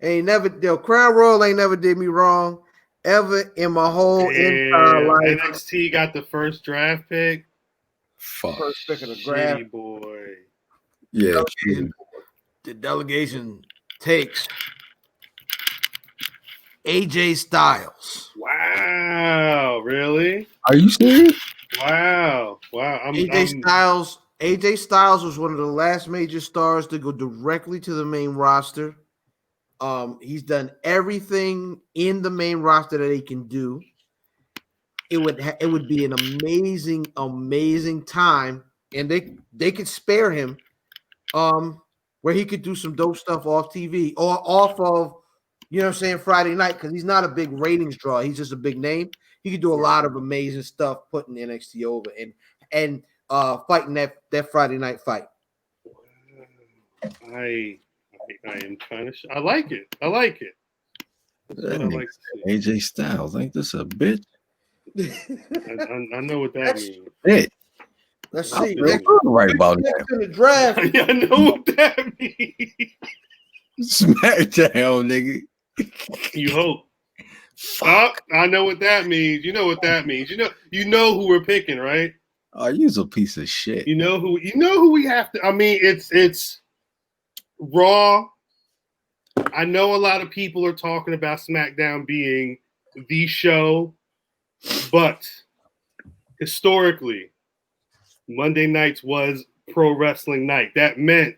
Crown Royal ain't never did me wrong ever in my whole entire life. NXT got the first draft pick. Fuck. First pick of the draft. Shitty boy. Yeah. The delegation takes AJ Styles. Wow, really? Are you serious? Wow. AJ Styles was one of the last major stars to go directly to the main roster. He's done everything in the main roster that he can do. It would be an amazing time, and they could spare him, where he could do some dope stuff off TV or off of, you know what I'm saying, Friday night, because he's not a big ratings draw. He's just a big name. He could do a lot of amazing stuff putting NXT over and fighting that Friday night fight. I am kind of. I like it. I like it. That like AJ Styles, ain't this a bitch? I know what that means. Bitch. Let's see. Right about next that. in the draft. I know what that means. Smackdown, nigga. You hope. Fuck. I know what that means. You know what that means. You know who we're picking, right? Oh, you's a piece of shit. You know who we have to. I mean, it's Raw. I know a lot of people are talking about SmackDown being the show, but historically, Monday nights was pro wrestling night. That meant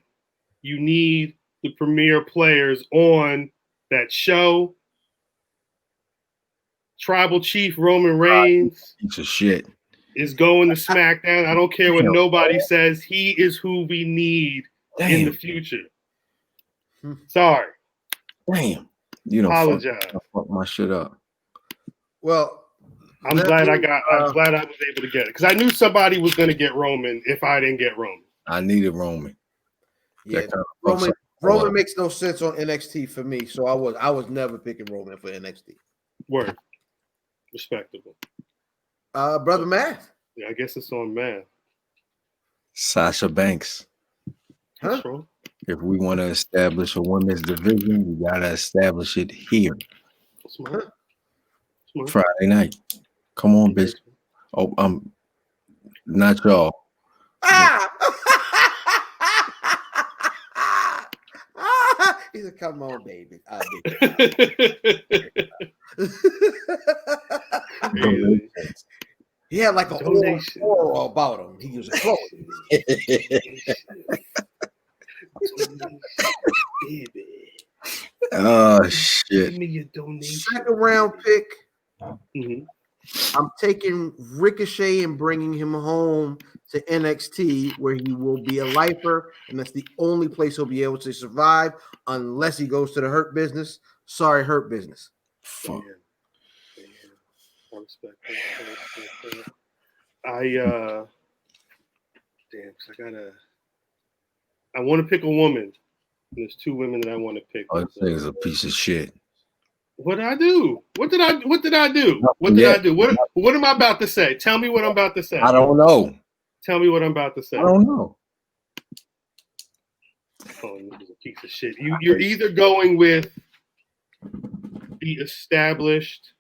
you need the premier players on that show. Tribal Chief Roman Reigns Piece of shit. is going to SmackDown. I don't care what nobody says. He is who we need in the future. Sorry. Damn. You don't apologize. Fuck my shit up. Well, I'm glad I was able to get it because I knew somebody was going to get Roman if I didn't get Roman. I needed Roman. Yeah, Roman makes no sense on NXT for me, so I was never picking Roman for NXT. Word. Respectable. Brother Matt. Yeah, I guess it's on Matt. Sasha Banks. Huh? If we want to establish a women's division, we gotta establish it here. Smart. Friday night. Come on, bitch. Oh, not y'all. He said, "Come on, baby." He had like a aura about him. He was close. Oh shit! Give me your donation. Second round pick. Mm-hmm. I'm taking Ricochet and bringing him home to NXT, where he will be a lifer, and that's the only place he'll be able to survive unless he goes to the Hurt Business. Sorry, Hurt Business. Fuck. I respect that. I want to pick a woman. There's two women that I want to pick. Oh, this thing is a piece of shit. What did I do? What did I do? What did I do? What am I about to say? Tell me what I'm about to say. I don't know. Tell me what I'm about to say. I don't know. Oh, this is a piece of shit. You're either going with the established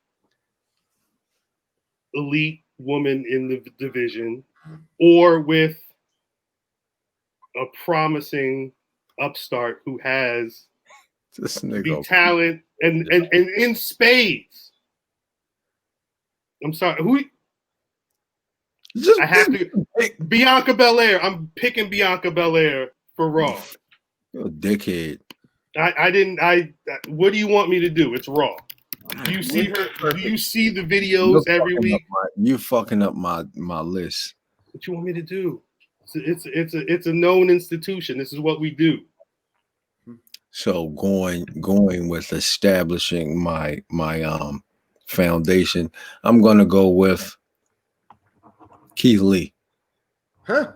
elite woman in the division, or with a promising upstart who has This the nigga. talent and in spades. I'm sorry. Who? Just I have to. Bianca Belair. I'm picking Bianca Belair for Raw. You're a dickhead. I didn't. What do you want me to do? It's Raw. Do you see her? Do you see the videos every week? You fucking up my list. What you want me to do? It's a known institution. This is what we do. So going with establishing my foundation, I'm gonna go with Keith Lee. Huh?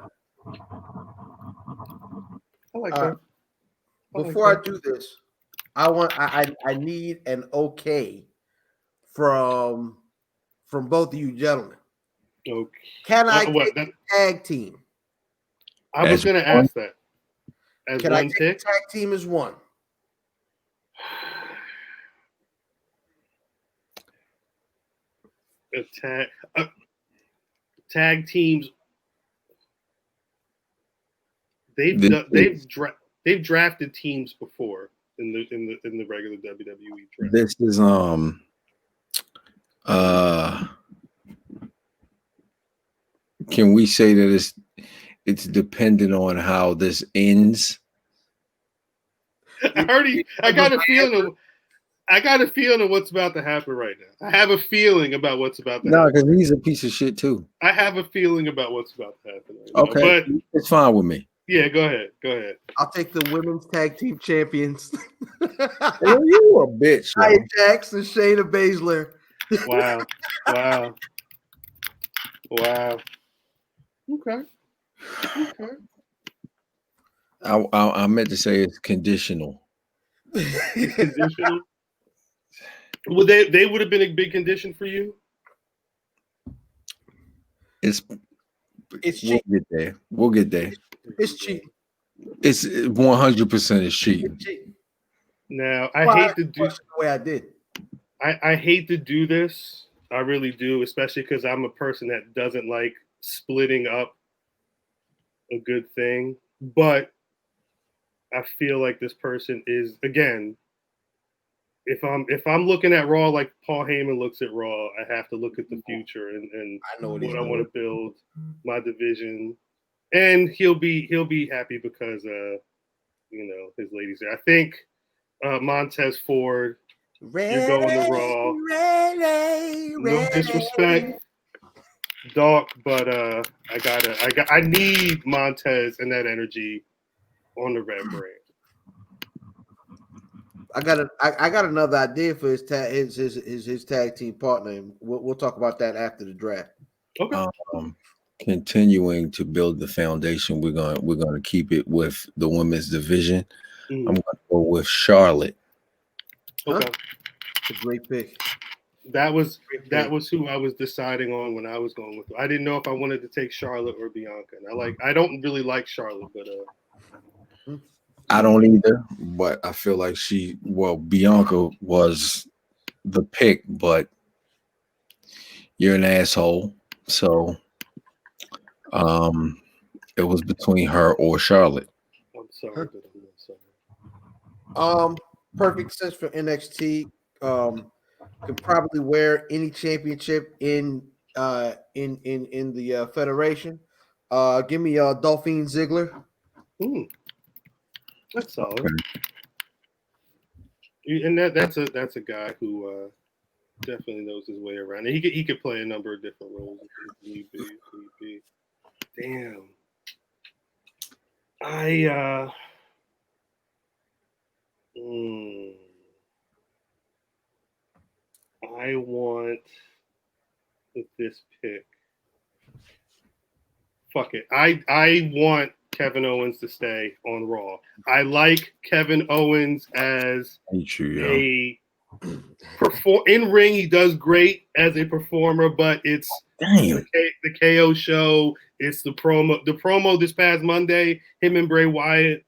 I like that. Before I do this, I need an okay from both of you gentlemen. Okay. Can I take a tag team? I was going to ask that. As Can one I take pick? a tag team as one? Tag teams. They've drafted teams before in the regular WWE draft. This is can we say that it's dependent on how this ends? I got a feeling of what's about to happen right now. I have a feeling about what's about to happen. No, because he's a piece of shit too. I have a feeling about what's about to happen right now. Okay, But it's fine with me. yeah, go ahead. I'll take the women's tag team champions. You a bitch. Nia Jax and Shayna Baszler. Wow. Okay. I meant to say it's conditional. Conditional. Well, they would have been a big condition for you. It's cheap. We'll get there. It's cheap. It's 100% is cheating. Now I hate to do the way I did. I hate to do this. I really do, especially because I'm a person that doesn't like splitting up a good thing. But I feel like this person is, again, if I'm looking at Raw like Paul Heyman looks at Raw, I have to look at the future and I know what I want to build my division. And he'll be happy because his ladies there. I think Montez Ford, you're going to Raw. No disrespect, Doc, but I need Montez and that energy on the red brand. I got another idea for his tag team partner. We'll talk about that after the draft. Okay. Continuing to build the foundation, we're gonna keep it with the women's division. I'm gonna go with Charlotte. Okay. It's a great pick. That was who I was deciding on when I was going with. I didn't know if I wanted to take Charlotte or Bianca. And I don't really like Charlotte, but I don't either, but I feel like Bianca was the pick, but you're an asshole. So it was between her or Charlotte. I'm sorry, but I'm not sorry. Perfect sense for NXT. Could probably wear any championship in the federation. Give me Dolphin Ziggler. That's solid. Okay. And that's a guy who definitely knows his way around. And he could play a number of different roles if need be. Damn. I want with this pick. Fuck it. I want Kevin Owens to stay on Raw. I like Kevin Owens as a in ring. He does great as a performer, but it's the KO show. It's the promo. The promo this past Monday, him and Bray Wyatt.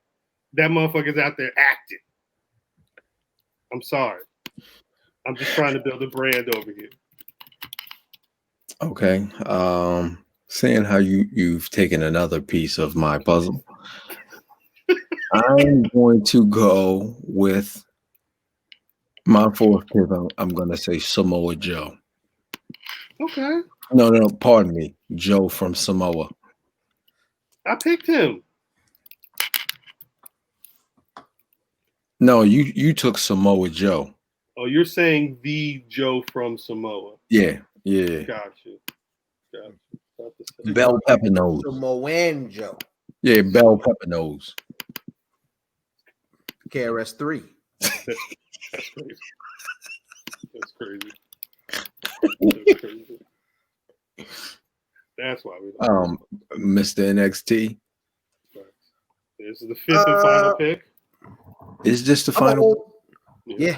That motherfucker's out there acting. I'm sorry. I'm just trying to build a brand over here. Okay. Seeing how you've taken another piece of my puzzle, I'm going to go with my fourth pick. I'm going to say Samoa Joe. Okay. No, pardon me. Joe from Samoa. I picked him. No, you took Samoa Joe. Oh, you're saying the Joe from Samoa. Yeah. Got you. Bell Pepper Nose. Samoan Joe. Yeah, Bell Pepper Nose. KRS-3. That's crazy. That's crazy. That's crazy. That's why we don't Mr. NXT. This is the fifth and final pick. Is this the final? Yeah.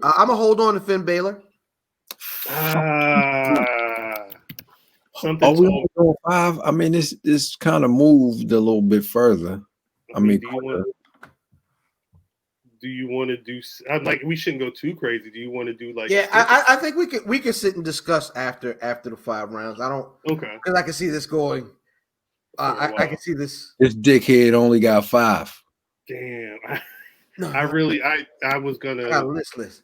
I'm going to hold on to Finn Balor. Are we going to go 5? I mean, this kind of moved a little bit further. I mean, do you want to do like we shouldn't go too crazy? Do you want to do like? Yeah, I think we could sit and discuss after the 5 rounds. I don't because I can see this going. I can see this. This dickhead only got 5. Damn, I was gonna. I got a list.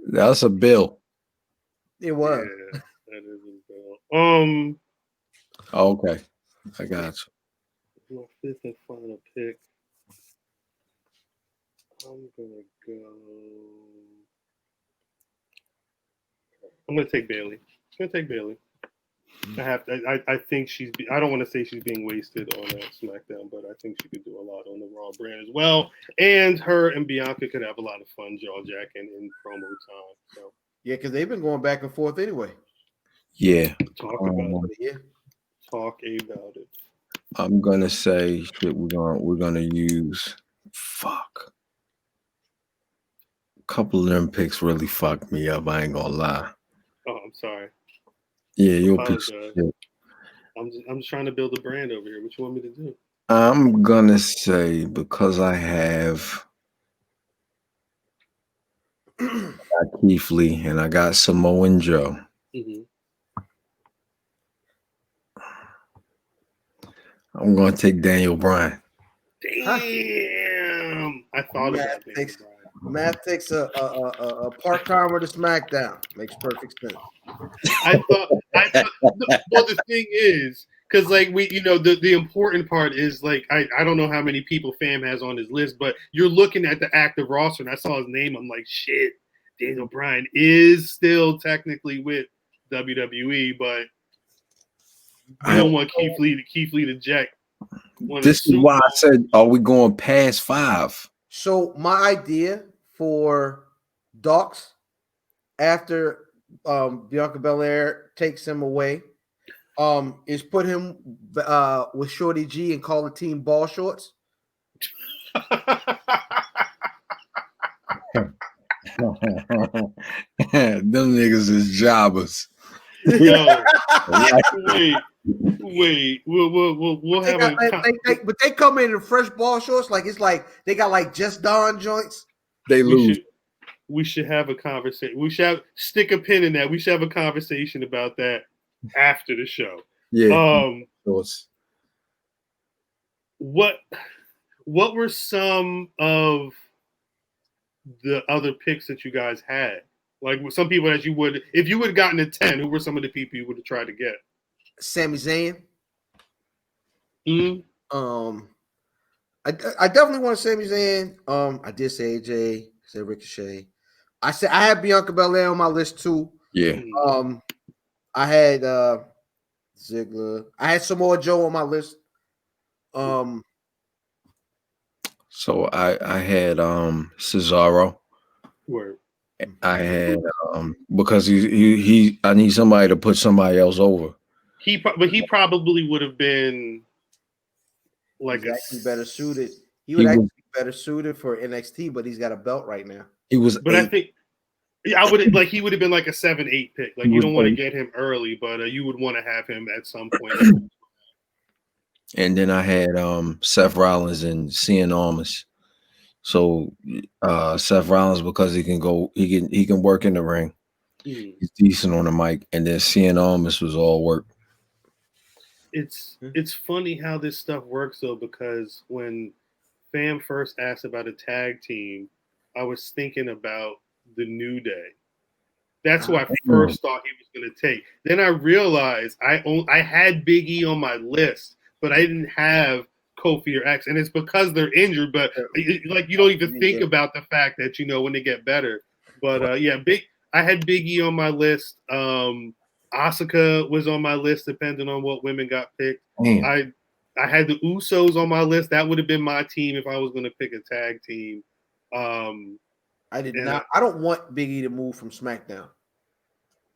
That's a bill. It was. Yeah, that is a bill. Okay, I got you. My fifth and final pick. I'm gonna take Bailey. I think I don't want to say she's being wasted on SmackDown, but I think she could do a lot on the Raw brand as well. And her and Bianca could have a lot of fun jaw jacking in promo time. So yeah, because they've been going back and forth anyway. Yeah. Talk about it. Talk about it. I'm gonna say that we're gonna use a couple of them picks really fucked me up. I ain't gonna lie. Oh, I'm sorry. Yeah, you'll pick. I'm just trying to build a brand over here. What you want me to do? I'm gonna say because I have Keith Lee and I got Samoan Joe. Mm-hmm. I'm gonna take Daniel Bryan. Damn, I thought about that. Matt takes a part-timer to SmackDown. Makes perfect sense. I thought well, the thing is, because like the important part is like I don't know how many people Fam has on his list, but you're looking at the active roster and I saw his name. I'm like, shit, Daniel Bryan is still technically with WWE, but I don't want Keith Lee to jack. This is why I said, are we going past 5? So my idea for Docs after Bianca Belair takes him away is put him with Shorty G and call the team Ball Shorts. Them niggas is jobbers. Yo, wait. We'll have but they come in fresh ball shorts, like it's like they got like just Don joints. They lose. We should have a conversation. We should stick a pin in that. We should have a conversation about that after the show. Yeah. What were some of the other picks that you guys had? Like some people that you would, if you would have gotten a 10, who were some of the people you would have tried to get? Sami Zayn. Mm-hmm. I definitely want Sami Zayn. I did say AJ, said Ricochet. I had Bianca Belair on my list too. Yeah. I had Ziggler. I had Samoa Joe on my list. So I had Cesaro. Word. I had because he I need somebody to put somebody else over. But he probably would have been like he's actually better suited. He He would actually was- be better suited for NXT, but he's got a belt right now. He was But 8. I think I would like he would have been like a 7-8 pick. Like He you was don't want to 8. get him early, but you would want to have him at some point. And then I had Seth Rollins and Cien Almas. So Seth Rollins, because he can work in the ring. He's decent on the mic. And then Cien Almas was all work. It's funny how this stuff works though, because when Fam first asked about a tag team, I was thinking about the New Day. That's who I first thought he was going to take. Then I realized I had Big E on my list, but I didn't have Kofi or X, and it's because they're injured. But like you don't even think about the fact that when they get better. But I had Big E on my list. Asuka was on my list, depending on what women got picked. Damn. I had the Usos on my list. That would have been my team if I was going to pick a tag team. I did not. I don't want Big E to move from SmackDown,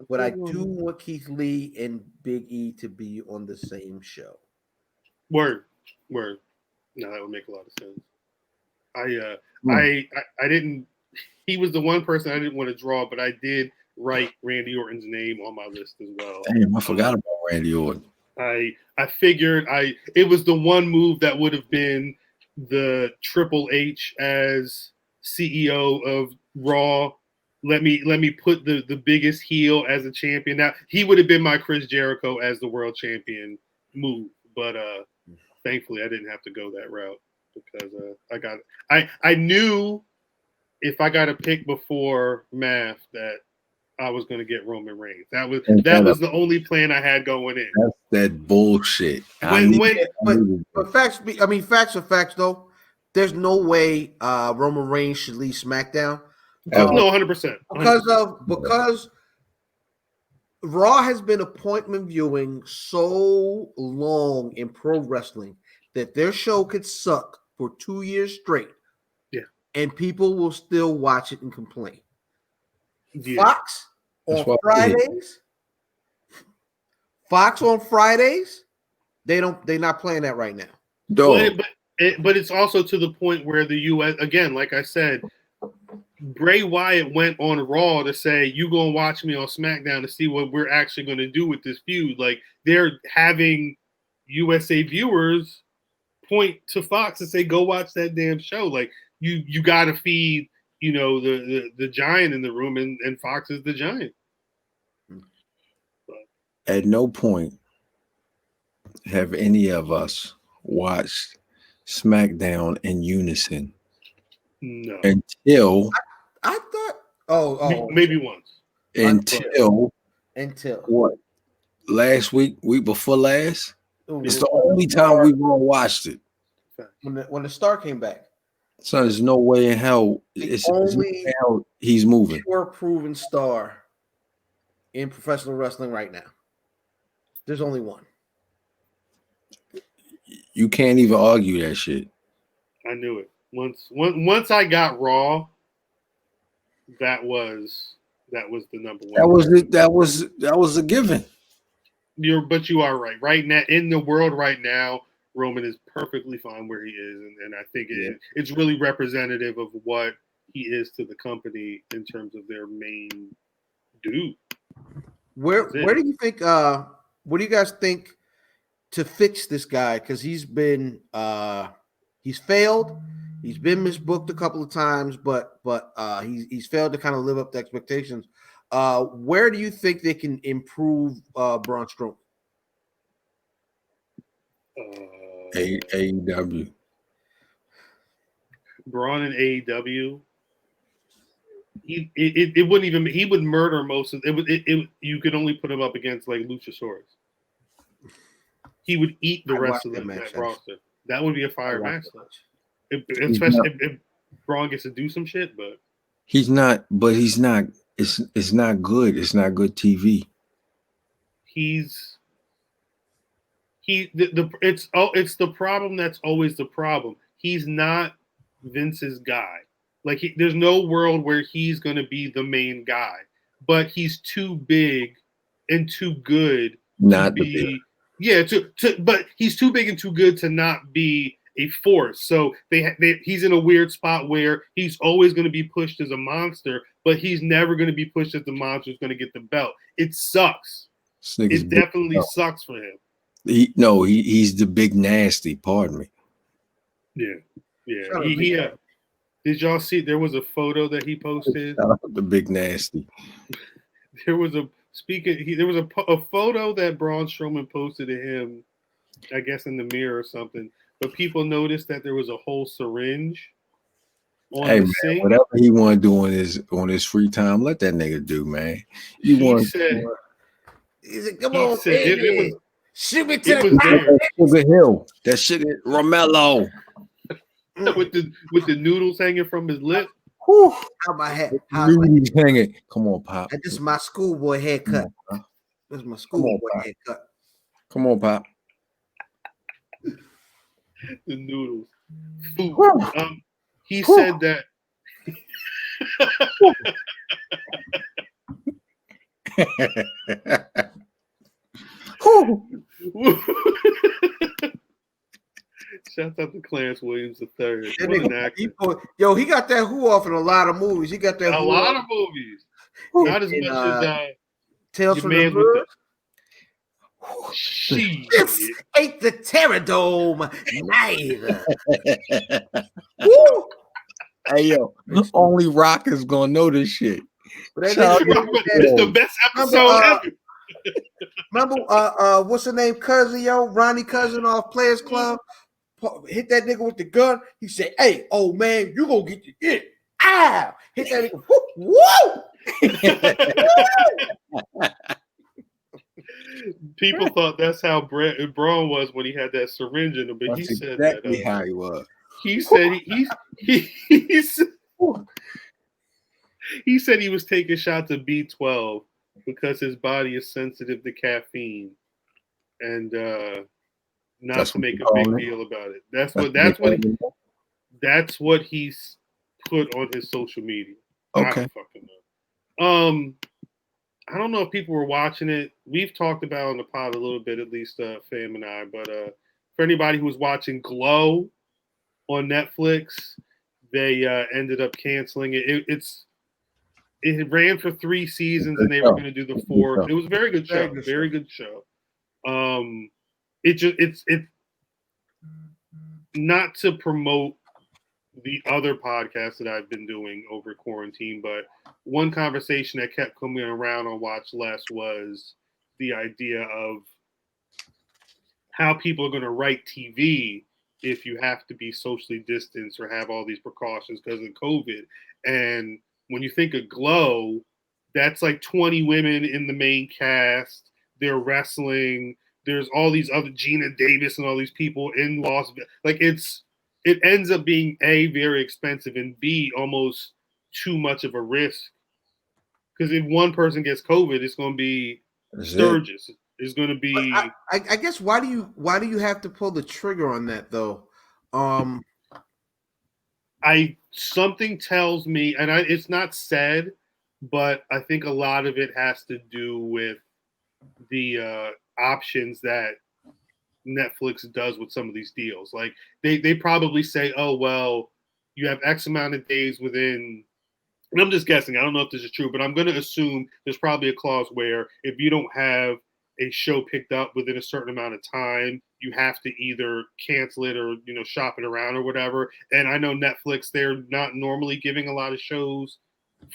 but I do want Keith Lee and Big E to be on the same show. Word. No, that would make a lot of sense. I didn't. He was the one person I didn't want to draw, but I did write Randy Orton's name on my list as well. Damn, I forgot about Randy Orton. I figured it was the one move that would have been the Triple H as CEO of Raw. Let me put the biggest heel as a champion. Now he would have been my Chris Jericho as the world champion move, but thankfully I didn't have to go that route because I knew if I got a pick before Matth that I was going to get Roman Reigns. That was the only plan I had going in. That's that bullshit. But facts are facts though. There's no way Roman Reigns should leave SmackDown. No, 100%. Because Raw has been appointment viewing so long in pro wrestling that their show could suck for 2 years straight. Yeah. And people will still watch it and complain. Yeah. Fox on Fridays, they're not playing that right now. But it's also to the point where the US, again, like I said, Bray Wyatt went on Raw to say, you gonna watch me on SmackDown to see what we're actually gonna do with this feud. Like they're having USA viewers point to Fox and say, go watch that damn show. Like you gotta feed, the giant in the room, and Fox is the giant. At no point have any of us watched SmackDown in unison. No. Until I thought maybe once. Until what? Last week before last? It's the only time we've all watched it. When the star came back. So there's no way in hell it's only how he's moving. Pure proven star in professional wrestling right now. There's only one. You can't even argue that shit. I knew it. Once I got Raw, that was the number one. That was a given. But you are right. Right now, in the world right now, Roman is perfectly fine where he is, and I think it's really representative of what he is to the company in terms of their main dude. Where do you think? What do you guys think to fix this guy? Because he's been he's failed. He's been misbooked a couple of times, but he's failed to kind of live up to expectations. Where do you think they can improve Braun Strowman? AEW. Braun and AEW. It wouldn't even. He would murder most of it. You could only put him up against like Luchasaurus. He would eat the rest of that roster. That would be a fire match. Especially if Braun gets to do some shit, but he's not. But he's not. It's not good. It's not good TV. it's the problem that's always the problem. He's not Vince's guy. Like there's no world where he's going to be the main guy, but he's too big and too good Not to be. Yeah, but he's too big and too good to not be a force. So he's in a weird spot where he's always going to be pushed as a monster, but he's never going to be pushed as the monster who's going to get the belt. It sucks. It definitely sucks for him. He's the big nasty. Pardon me. Yeah. Did y'all see? There was a photo that he posted. Shout out the big nasty. There was a photo that Braun Strowman posted of him, I guess in the mirror or something. But people noticed that there was a whole syringe on the sink. Whatever he want to do on his free time, let that nigga do, man. He said, "Come on, shoot me to the Sugar Hill. That sugar Romello with the noodles hanging from his lip." Whew. How my head? Hanging. Come on, Pop. This is my schoolboy haircut. This is my schoolboy haircut. Come on, Pop. The noodles. Food. He said that. Shout out to Clarence Williams III. What an actor. Yo, he got that who off in a lot of movies. He got that a lot of movies. Not as much as Tales from the Hood. This ain't the Terradome neither. Hey yo, only Rock is gonna know this shit. It's the best episode ever. Remember, what's her name? Cousin, Ronnie Cousin off Players Club. Hit that nigga with the gun. He said, "Hey, old man, you gonna get the it." Ow! Hit that nigga. Woo! People thought that's how Braun was when he had that syringe in him, but that's he said exactly that how he was. He said he said he was taking shots of B12 because his body is sensitive to caffeine, and not that's to make a big deal about it. That's what he's put on his social media. Okay. I don't fucking know. I don't know if people were watching it. We've talked about it on the pod a little bit, at least Fam and I. But for anybody who was watching Glow on Netflix, they ended up canceling it. It ran for 3 seasons, and they were going to do the 4th. It was a very good show. Very good show. It's not to promote the other podcasts that I've been doing over quarantine, but one conversation that kept coming around on Watch Less was the idea of how people are going to write TV if you have to be socially distanced or have all these precautions because of COVID. And when you think of Glow, that's like 20 women in the main cast. They're wrestling. There's all these other Gina Davis and all these people in Las Vegas. Like it ends up being A, very expensive, and B, almost too much of a risk. Because if one person gets COVID, it's going to be Sturgis. It's going to be. I guess why do you have to pull the trigger on that though? Something tells me, and it's not said, but I think a lot of it has to do with the options that Netflix does with some of these deals. Like they probably say, oh, well, you have X amount of days within, and I'm just guessing, I don't know if this is true, but I'm going to assume there's probably a clause where if you don't have a show picked up within a certain amount of time, you have to either cancel it or, shop it around or whatever. And I know Netflix, they're not normally giving a lot of shows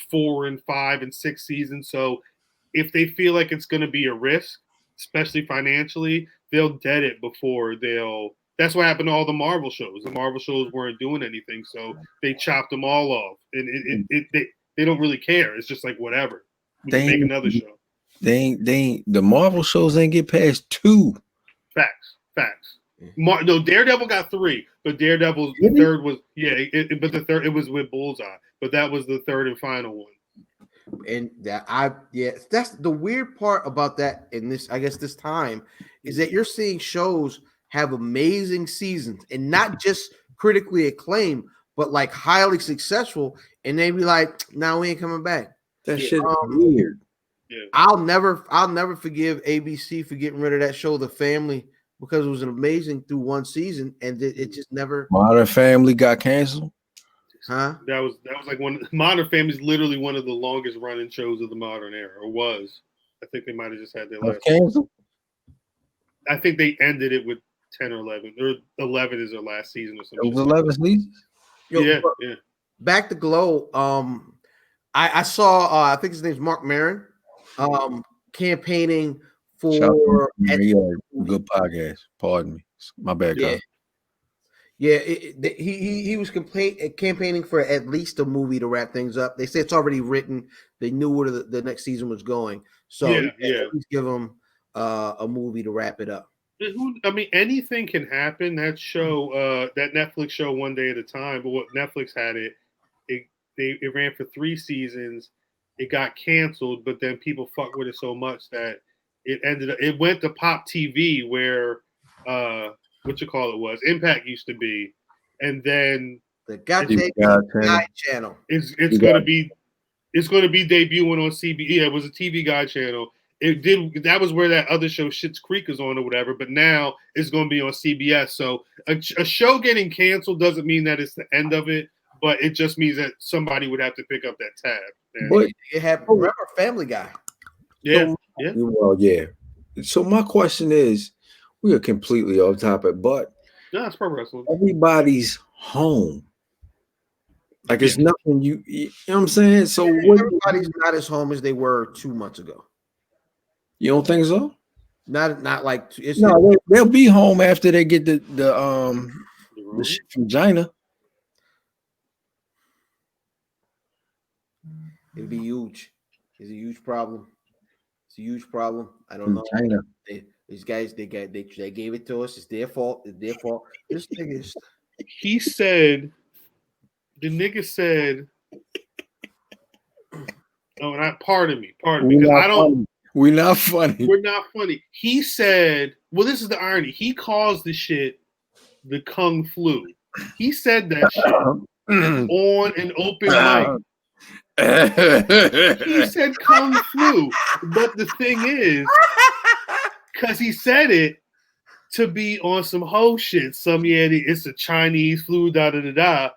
4 and 5 and 6 seasons. So if they feel like it's going to be a risk, especially financially, they'll dead it before that's what happened to all the Marvel shows. The Marvel shows weren't doing anything, so they chopped them all off. And they don't really care. It's just like, whatever. We can make another show. The Marvel shows ain't get past 2. Facts. No, Daredevil got 3, but Daredevil's third was but the third, it was with Bullseye, but that was the third and final one. And that's the weird part about that in this, I guess, this time is that you're seeing shows have amazing seasons and not just critically acclaimed, but like highly successful, and they be like, "Now we ain't coming back." That shit is weird. Yeah. I'll never forgive ABC for getting rid of that show, The Family, because it was an amazing through one season, and it just never. Modern Family got canceled. Huh? That was like Modern Family is literally one of the longest running shows of the modern era, or was. I think they might have just had their last. Canceled. I think they ended it with 10 or 11, or 11 is their last season or something. It was 11 seasons. Yeah. Back to Glow. I saw. I think his name's Mark Maron. Campaigning for good podcast. Pardon me, my bad. Yeah, he was campaigning for at least a movie to wrap things up. They say it's already written. They knew where the next season was going, so at least give them a movie to wrap it up. I mean, anything can happen. That show, that Netflix show, One Day at a Time. But what Netflix had it ran for 3 seasons. It got canceled, but then people fucked with it so much that it went to Pop TV where was Impact used to be, and then the goddamn Guide channel. It's going to be debuting on CBS. Yeah, it was a TV Guide channel. That was where that other show Schitt's Creek is on or whatever, but now it's going to be on CBS. So a show getting canceled doesn't mean that it's the end of it, but it just means that somebody would have to pick up that tab. But it happened. Remember Family Guy? Yeah. Well, yeah. So my question is, we are completely off topic, but no, it's pro wrestling. Everybody's home. Like it's nothing you know what I'm saying? So everybody's not as home as they were 2 months ago. You don't think so? Not like it's they'll be home after they get the shit from China. It'll be huge. It's a huge problem. It's a huge problem. I don't know. China. These guys, they gave it to us. It's their fault. It's their fault. This nigga is. He said, the nigga said, "Oh, pardon me, because I don't." We're not funny. We're not funny. He said, "Well, this is the irony. He calls the shit the Kung Flu. He said that shit on an open mic." He said Kung Flu, but the thing is, because he said it to be on some whole shit, it's a Chinese flu, da da da da.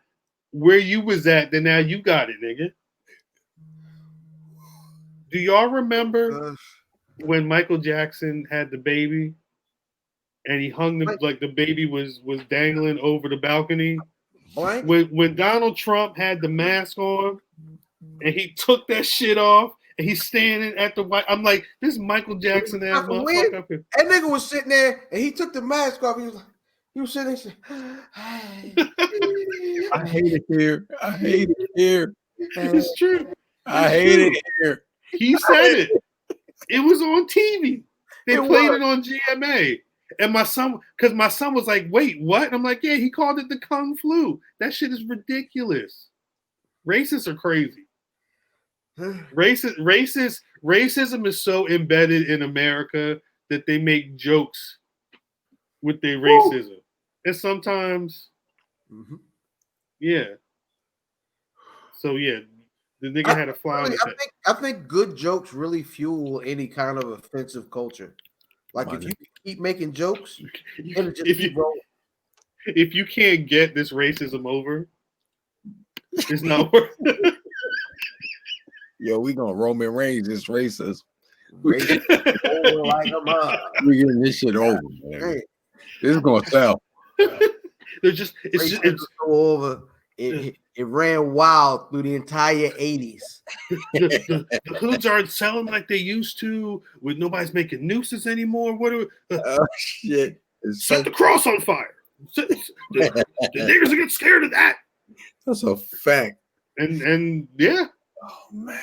Where you was at, then now you got it, nigga. Do y'all remember when Michael Jackson had the baby, and he hung the baby was dangling over the balcony? When Donald Trump had the mask on. And he took that shit off, and he's standing at the white. I'm like, this Michael Jackson ass motherfucker up here. That nigga was sitting there, and he took the mask off. He was sitting there. I hate it here. I hate it here. It's true. I hate it here. He said it. It was on TV. They played it on GMA. And my son was like, wait, what? And I'm like, yeah, he called it the Kung Flu. That shit is ridiculous. Racists are crazy. Racism is so embedded in America that they make jokes with their racism. And sometimes, yeah. So, yeah, the nigga had a fly on his head. I think good jokes really fuel any kind of offensive culture. Like, if you keep making jokes, it'll just keep rolling. If you can't get this racism over, it's not worth it. Yo, we gonna Roman Reigns this racism. We're getting this shit over, man. Hey. This is gonna sell. It's over. It ran wild through the entire 80s. The hoods aren't selling like they used to. With nobody's making nooses anymore. What are shit? Set the cross on fire. The niggers are getting scared of that. That's a fact. And yeah. Oh man.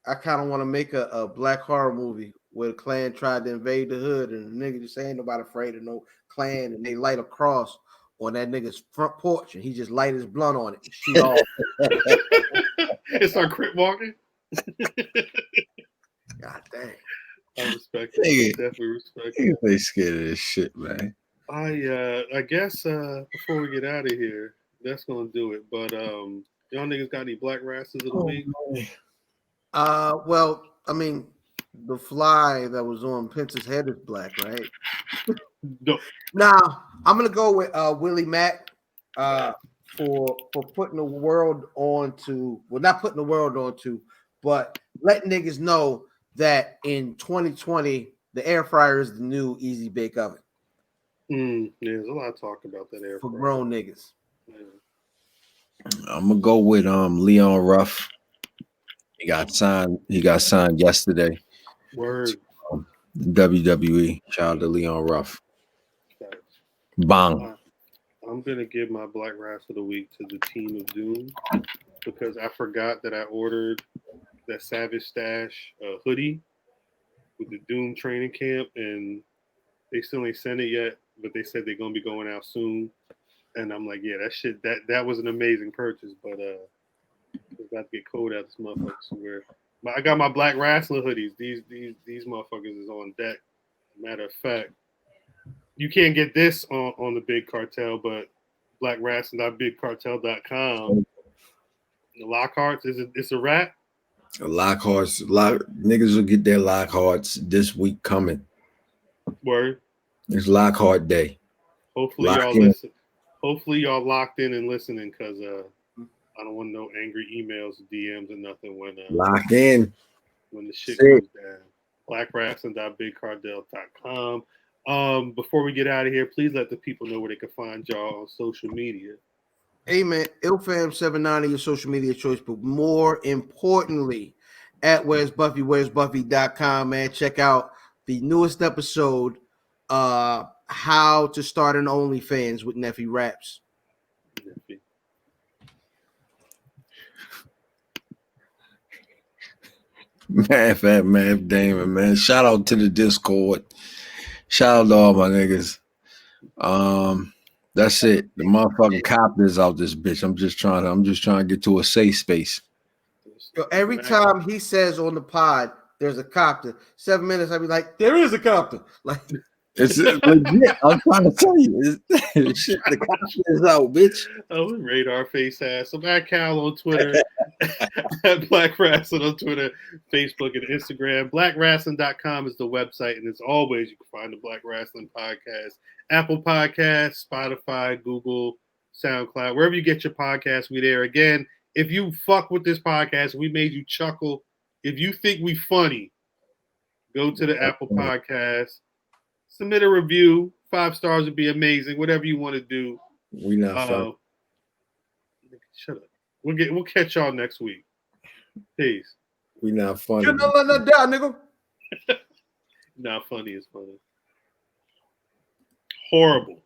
I kind of want to make a black horror movie where the Klan tried to invade the hood and the nigga just ain't nobody afraid of no Klan, and they light a cross on that nigga's front porch and he just light his blunt on it and shoot off. It's our crip walking. God dang. I respect it. Nigga. Definitely respect it. They scared of this shit, man. I guess before we get out of here, that's gonna do it. But y'all niggas got any black rasses of the week? Well, I mean, the fly that was on Pence's head is black, right? No. Now I'm gonna go with Willie Mack for putting the world onto, well, not putting the world onto, but letting niggas know that in 2020 the air fryer is the new easy bake oven Yeah, there's a lot of talk about that air for fryer. grown niggas. Yeah. I'm gonna go with Leon Ruff. He got signed yesterday. Word. WWE. Shout out to Leon Ruff. Facts. Bang. I'm gonna give my black rass of the week to the Team of Doom because I forgot that I ordered that Savage Stash hoodie with the Doom training camp, and they still ain't sent it yet, but they said they're gonna be going out soon. And I'm like, yeah, that was an amazing purchase, but it's about to get cold out this motherfucker somewhere. But I got my black wrestling hoodies. These motherfuckers is on deck. Matter of fact, you can't get this on the Big Cartel, but blackwrestling.bigcartel.com. The Lockharts, it's a wrap. Lockharts, niggas will get their Lockharts this week coming. Word. It's Lockhart Day. Hopefully y'all listen. Hopefully y'all locked in and listening, because I don't want no angry emails, DMs, or nothing when lock in when the shit goes down. blackwrestling.bigcartel.com. Before we get out of here, please let the people know where they can find y'all on social media. Hey man, IlFam79 your social media choice, but more importantly, at where'sbuffy.com, man. Check out the newest episode, how to start an OnlyFans with Neffy Raps. Math Damon, man. Shout out to the Discord. Shout out to all my niggas. That's it. The motherfucking copters out this bitch. I'm just trying to get to a safe space. Yo, every time he says on the pod there's a copter, 7 minutes, I'll be like, there is a copter. Like, it's legit. I'm trying to tell you. Shit, the copter is out, bitch. Oh, radar face ass. I'm at khal on Twitter, at Black Rasslin on Twitter, Facebook, and Instagram. BlackRasslin.com is the website, and as always, you can find the Black Rasslin podcast, Apple Podcasts, Spotify, Google, SoundCloud, wherever you get your podcasts, we there. Again, if you fuck with this podcast, we made you chuckle. If you think we funny, go to the Apple Podcast, submit a review. 5 stars would be amazing. Whatever you want to do. We not funny. Shut up. We'll catch y'all next week. Peace. We not funny. you're not letting that down, nigga. Not funny is funny. Horrible.